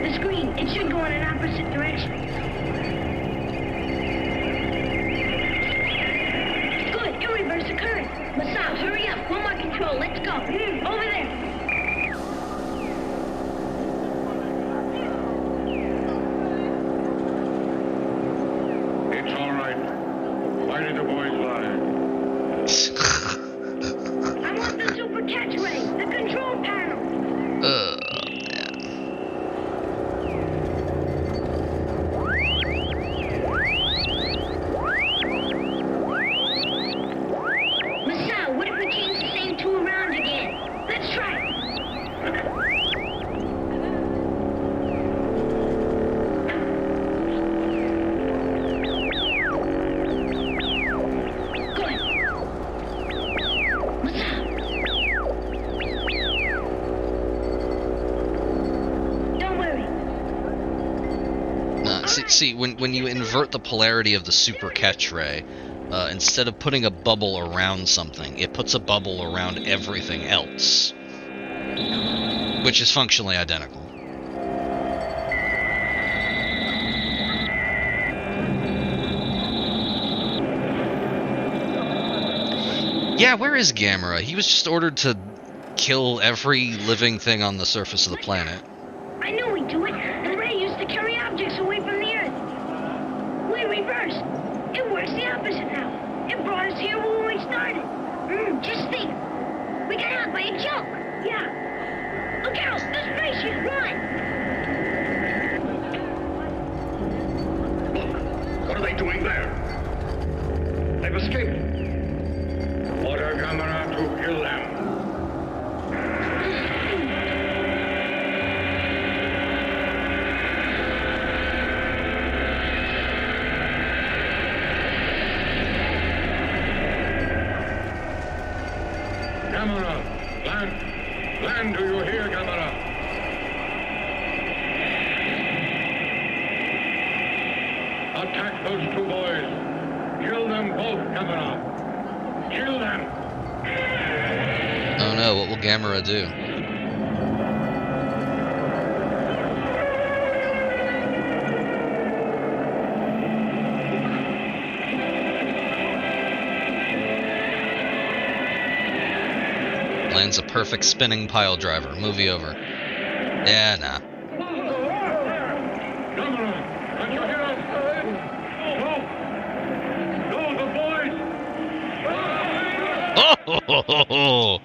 The screen, it should go in an opposite direction. Good, it reversed the current. Masao, hurry up. One more control. Let's go. Over there. It's all right. Why did the boys lie? I want the super catch ray, the control panel. Man. Masao, what if we change the same two around again? Let's try it. Good. Masao. Don't worry. See, when you invert the polarity of the super catch ray, instead of putting a bubble around something, it puts a bubble around everything else, which is functionally identical. Yeah, where is Gamera? He was just ordered to kill every living thing on the surface of the planet. I knew we'd do it. The ray used to carry objects away from the Earth. We reversed. It works the opposite now. It brought us here when we started. Just think. We got out by a joke. Yeah. Look out! The spaceship! Run! Look, what are they doing there? They've escaped. Order Gamera to kill them. Gamera, land! Land, do you hear, Gamera? Attack those two boys. Kill them both, Gamera. Kill them! Oh no, what will Gamera do? Lands a perfect spinning pile driver. Movie over. Yeah, nah. Gamera, can't you hear us? No! No, the boys! Oh! Ho, ho, ho.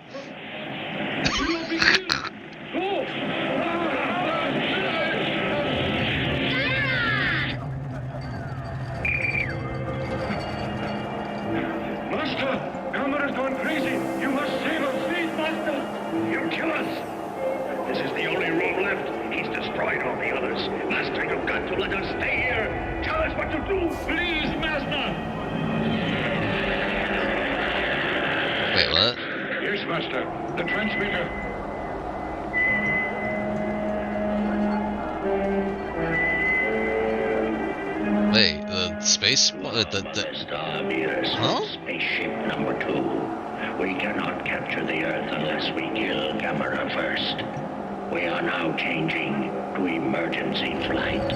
to let us stay here. Tell us what to do, please, Master. Wait, what? Yes, Master. The transmitter. Wait, the space... Huh? Spaceship number 2. We cannot capture the Earth unless we kill Gamera first. We are now changing to emergency flight.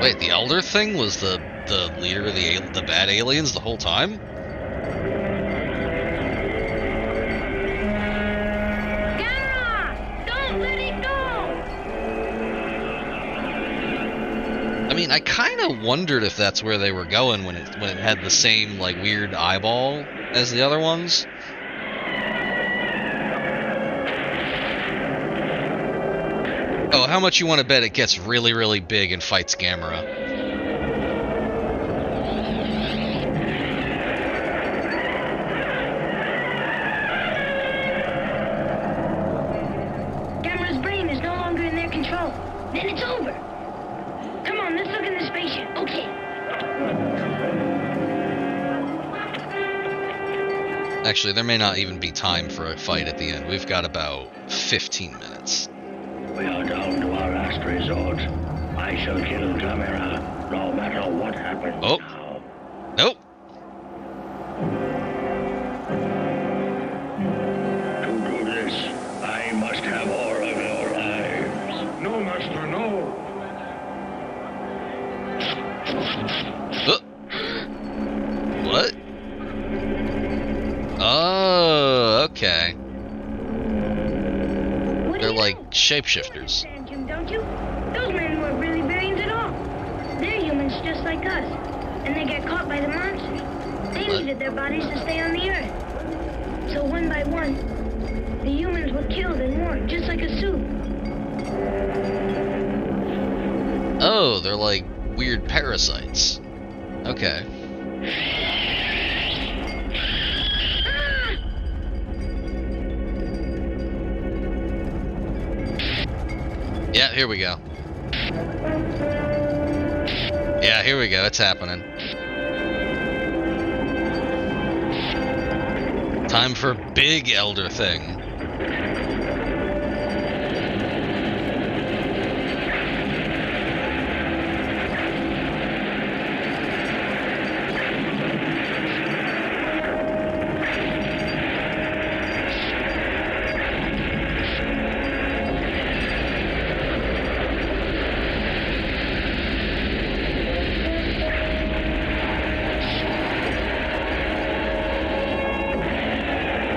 Wait, the Elder thing was the leader of the bad aliens the whole time? Gamera! Don't let it go! I mean, I kind of wondered if that's where they were going when it had the same like weird eyeball as the other ones. Oh, how much you want to bet it gets really, really big and fights Gamera? Gamera's brain is no longer in their control. Then it's over. Come on, let's look in the spaceship. Okay. Actually, there may not even be time for a fight at the end. We've got about 15 minutes. We are down to our last resort. I shall kill Gamera, no matter what happens Oh. now. Nope. To do this, I must have all of your lives. No, Master, no. What? Oh, okay. What do They're you like know? shapeshifters. You understand, Jim, don't you? Those men weren't really variants at all. They're humans just like us. And they get caught by the monsters. They What? needed their bodies to stay on the Earth. So one by one, the humans were killed and worn, just like a suit. Oh, they're like weird parasites. Okay. Yeah, here we go. Yeah, here we go. It's happening. Time for big elder thing.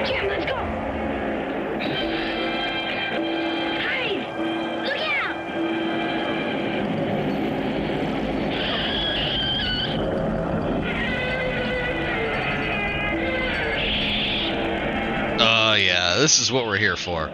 Jim, let's go! Hide! Look out! Oh yeah, this is what we're here for.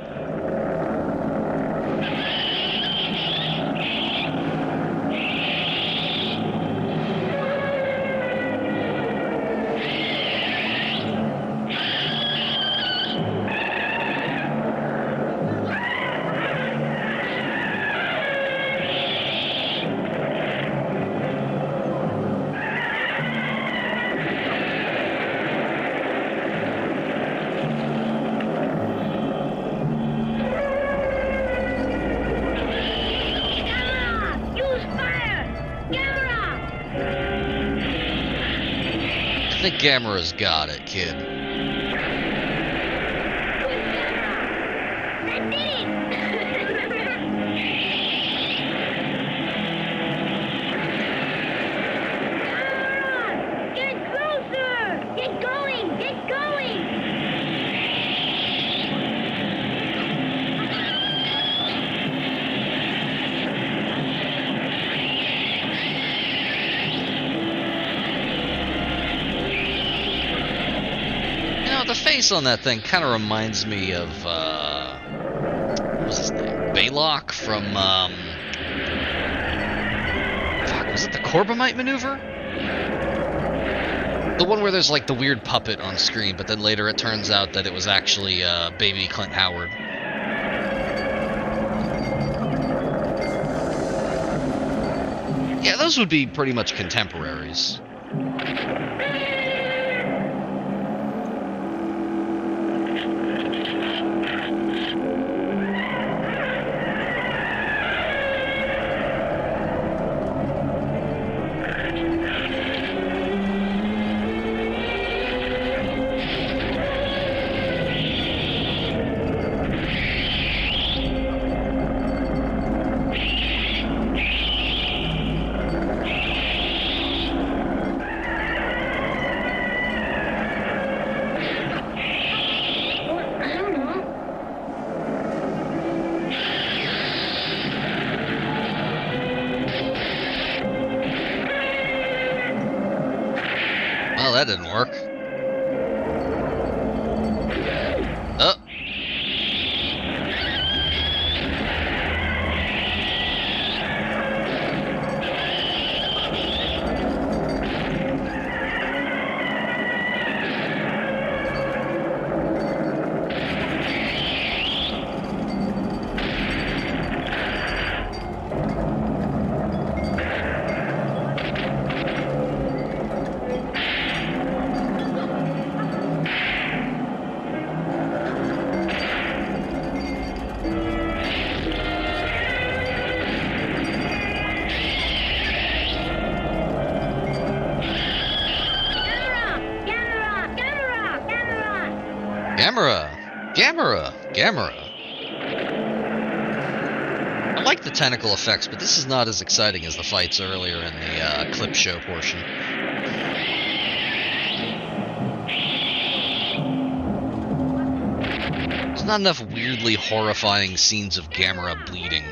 Gamera! Use fire! Gamera! I think Gamera's got it, kid. That did it! Get closer! Get going! Get going! You know, the face on that thing kind of reminds me of, what was his name? Baylock from, fuck, was it the Corbomite maneuver? The one where there's like the weird puppet on screen, but then later it turns out that it was actually, baby Clint Howard. Yeah, those would be pretty much contemporaries. I don't know. Well, that didn't work. Oh. Gamera. I like the tentacle effects, but this is not as exciting as the fights earlier in the clip show portion. There's not enough weirdly horrifying scenes of Gamera bleeding.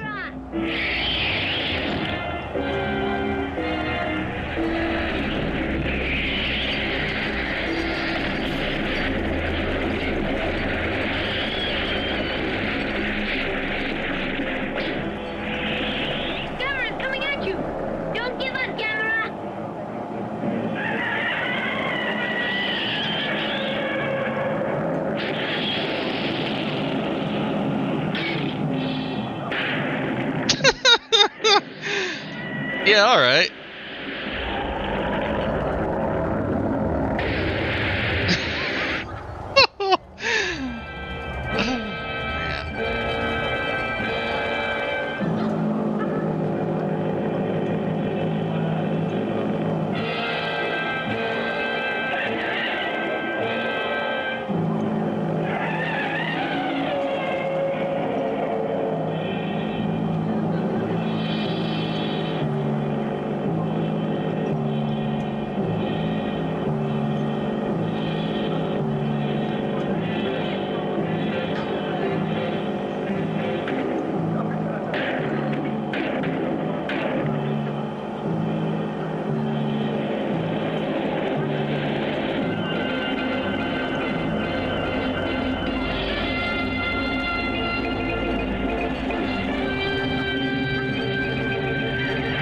Gamera's coming at you! Don't give up, Gamera! Yeah, alright.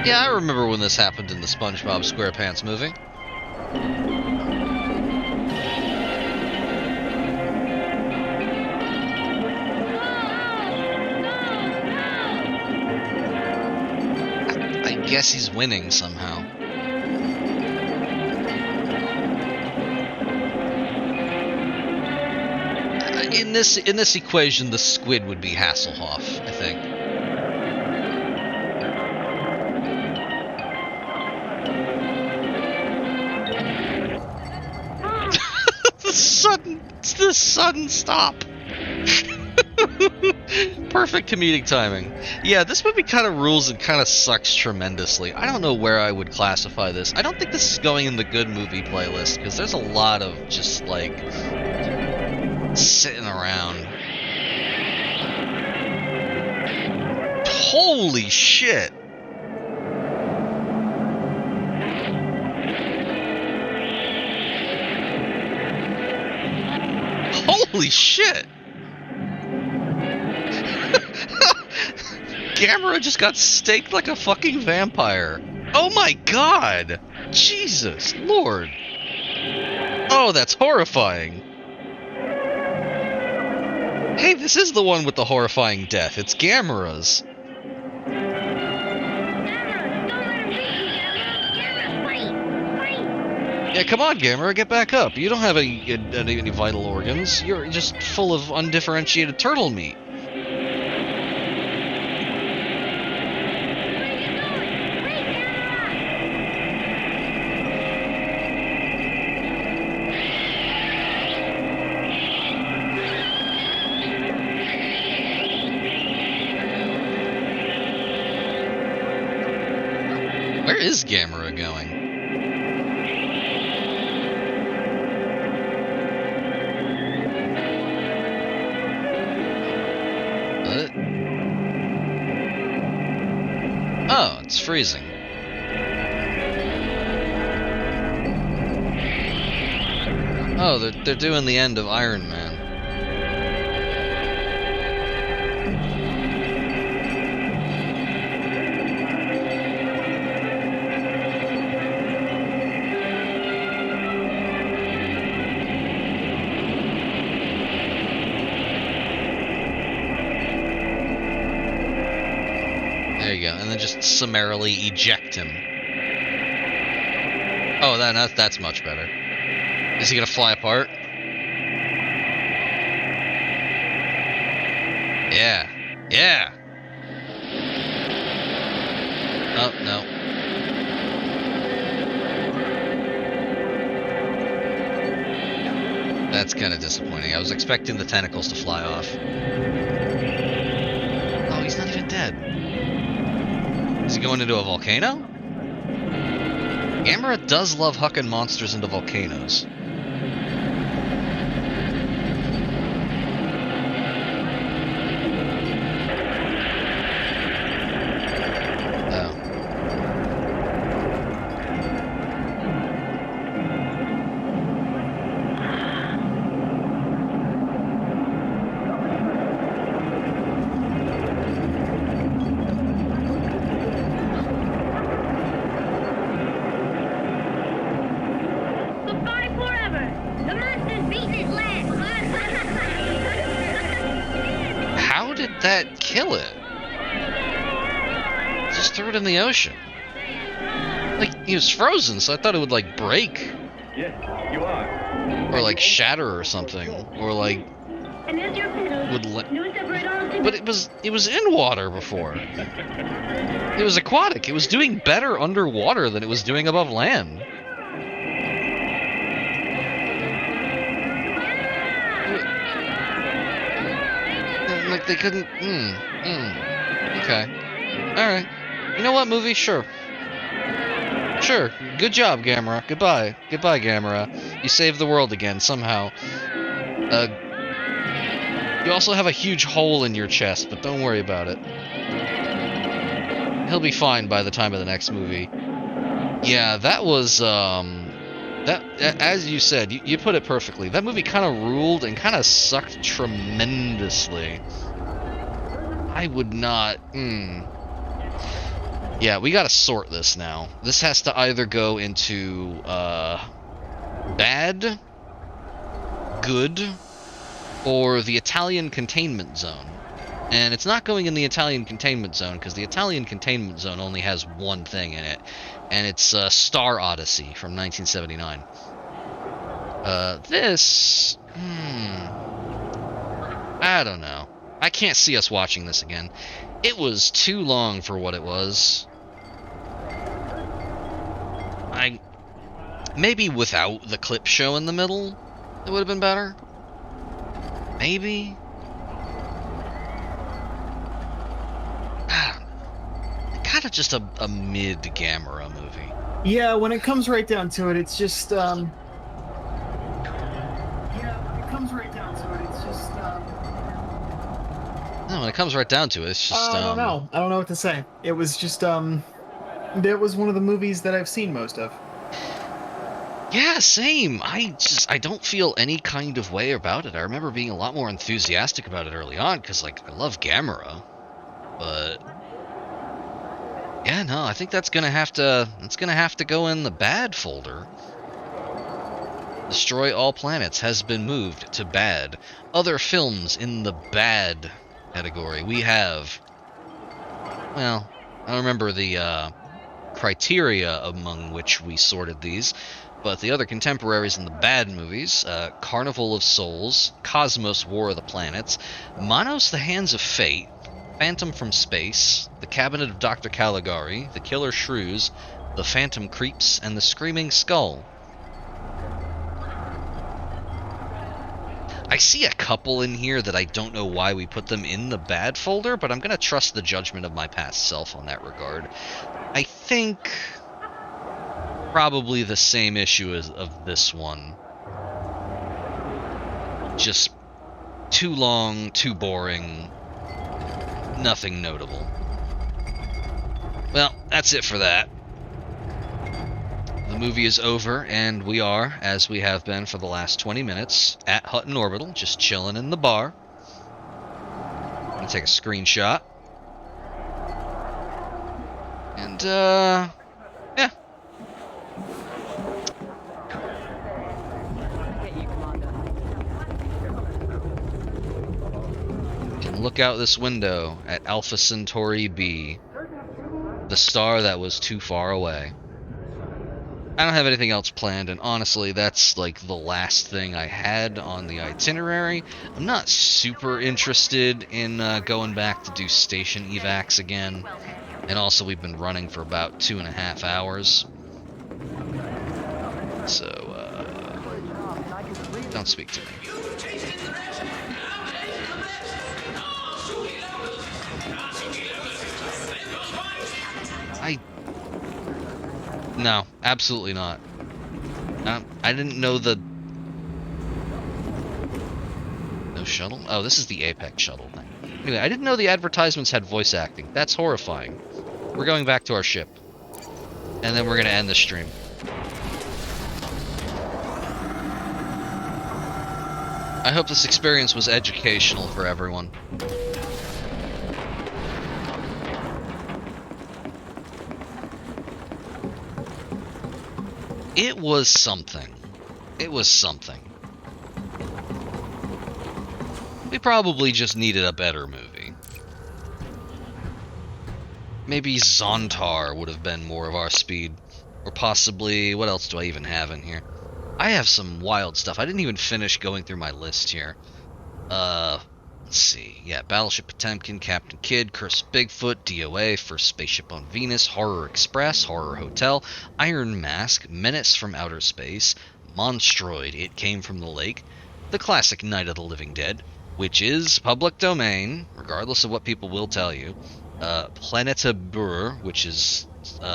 Yeah, I remember when this happened in the SpongeBob SquarePants movie. I guess he's winning somehow. In this equation, the squid would be Hasselhoff, I think. The sudden stop. Perfect comedic timing. Yeah, this movie kind of rules and kind of sucks tremendously. I don't know where I would classify this. I don't think this is going in the good movie playlist because there's a lot of just like sitting around. Holy shit. Holy shit! Gamera just got staked like a fucking vampire. Oh my god! Jesus Lord! Oh, that's horrifying. Hey, this is the one with the horrifying death. It's Gamera's. Gamera, don't let him hit you! Yeah, come on, Gamera, get back up. You don't have any vital organs. You're just full of undifferentiated turtle meat. Where is Gamera going? Oh, it's freezing. Oh, they're doing the end of Iron Man. There you go, and then just summarily eject him. Oh, that's much better. Is he gonna fly apart? Yeah. Yeah! Oh, no. That's kind of disappointing. I was expecting the tentacles to fly off. Oh, he's not even dead. Is he going into a volcano? Gamera does love hucking monsters into volcanoes. That kill it? Just threw it in the ocean. Like, he was frozen, so I thought it would, like, break. Yeah, you are. Or, like, shatter or something. Or, like, but it was in water before. It was aquatic. It was doing better underwater than it was doing above land. Like they couldn't. Okay. Alright. You know what, movie? Sure. Sure. Good job, Gamera. Goodbye. Goodbye, Gamera. You saved the world again, somehow. You also have a huge hole in your chest, but don't worry about it. He'll be fine by the time of the next movie. Yeah, that was, that, as you said, you put it perfectly. That movie kind of ruled and kind of sucked tremendously. I would not... Yeah, we gotta sort this now. This has to either go into, bad, good, or the Italian containment zone. And it's not going in the Italian containment zone, because the Italian containment zone only has one thing in it. And it's Star Odyssey from 1979. This... I don't know. I can't see us watching this again. It was too long for what it was. Maybe without the clip show in the middle, it would have been better. Maybe. Kind of just a mid-Gamera movie. Yeah, when it comes right down to it, it's just, Yeah, when it comes right down to it, it's just, No, when it comes right down to it, it's just, I don't know. I don't know what to say. It was just, That was one of the movies that I've seen most of. Yeah, same. I don't feel any kind of way about it. I remember being a lot more enthusiastic about it early on, because, like, I love Gamera. But... yeah, no, I think that's gonna have to go in the bad folder. Destroy All Planets has been moved to bad. Other films in the bad category. We have... well, I don't remember the criteria among which we sorted these, But the other contemporaries in the bad movies, Carnival of Souls, Cosmos War of the Planets, Manos the Hands of Fate, Phantom from Space, The Cabinet of Dr. Caligari, The Killer Shrews, The Phantom Creeps, and The Screaming Skull. I see a couple in here that I don't know why we put them in the bad folder, but I'm going to trust the judgment of my past self on that regard. I think probably the same issue as of this one. Just too long, too boring, nothing notable. Well, that's it for that. The movie is over, and we are, as we have been for the last 20 minutes, at Hutton Orbital, just chilling in the bar. I'm gonna take a screenshot. And, yeah. Can look out this window at Alpha Centauri B, the star that was too far away. I don't have anything else planned, and honestly, that's like the last thing I had on the itinerary. I'm not super interested in going back to do station evacs again, and also we've been running for about 2.5 hours. So, don't speak to me. No, absolutely not. I didn't know the... No shuttle? Oh, this is the Apex shuttle thing. Anyway, I didn't know the advertisements had voice acting. That's horrifying. We're going back to our ship. And then we're going to end the stream. I hope this experience was educational for everyone. It was something. It was something. We probably just needed a better movie. Maybe Zontar would have been more of our speed. Or possibly, what else do I even have in here? I have some wild stuff. I didn't even finish going through my list here. Let's see. Yeah, Battleship Potemkin, Captain Kidd, Cursed Bigfoot, DOA, First Spaceship on Venus, Horror Express, Horror Hotel, Iron Mask, Menace from Outer Space, Monstroid, It Came from the Lake, the classic Night of the Living Dead, which is public domain, regardless of what people will tell you, Planeta Burr, which is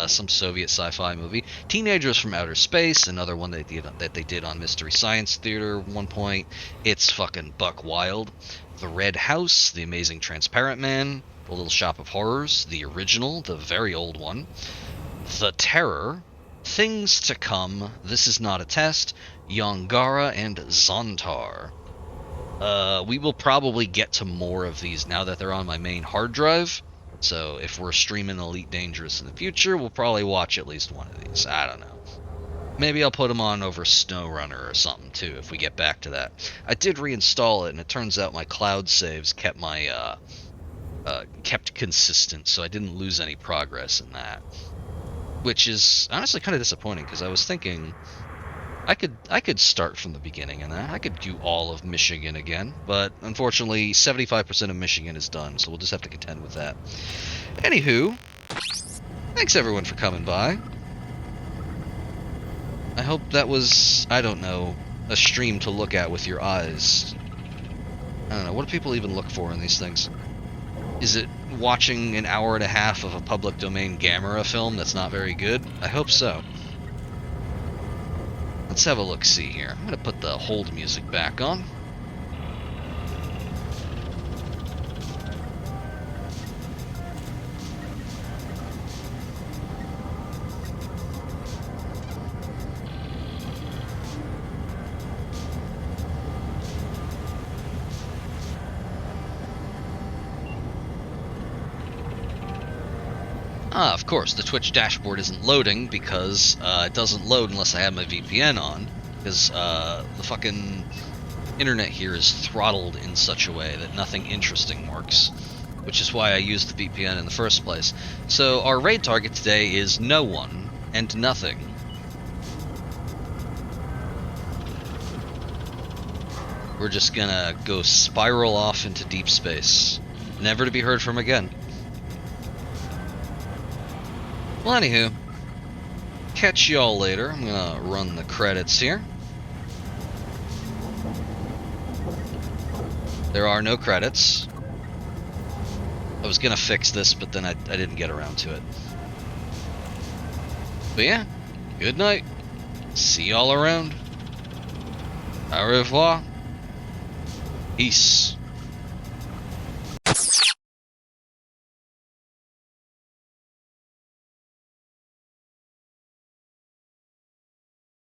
some Soviet sci-fi movie, Teenagers from Outer Space, another one that they did on Mystery Science Theater at one point. It's fucking buck wild. The Red House, The Amazing Transparent Man, The Little Shop of Horrors, the original, the very old one, The Terror, Things to Come, This Is Not a Test, Yongara, and Zontar. We will probably get to more of these now that they're on my main hard drive. So if we're streaming Elite Dangerous in the future, we'll probably watch at least one of these. I don't know. Maybe I'll put them on over SnowRunner or something too if we get back to that. I did reinstall it, and it turns out my cloud saves kept my kept consistent, so I didn't lose any progress in that. Which is honestly kind of disappointing because I was thinking I could start from the beginning in that. I could do all of Michigan again, but unfortunately 75% of Michigan is done, so we'll just have to contend with that. Anywho, thanks everyone for coming by. I hope that was, I don't know, a stream to look at with your eyes. I don't know, what do people even look for in these things? Is it watching an hour and a half of a public domain Gamera film that's not very good? I hope so. Let's have a look-see here. I'm going to put the hold music back on. Of course, the Twitch dashboard isn't loading because it doesn't load unless I have my VPN on, because the fucking internet here is throttled in such a way that nothing interesting works, which is why I used the VPN in the first place. So our raid target today is no one and nothing. we're just gonna go spiral off into deep space, never to be heard from again. Well, anywho, catch y'all later. I'm gonna run the credits here. There are no credits. I was gonna fix this, but then I didn't get around to it. But yeah, good night. See y'all around. Au revoir. Peace.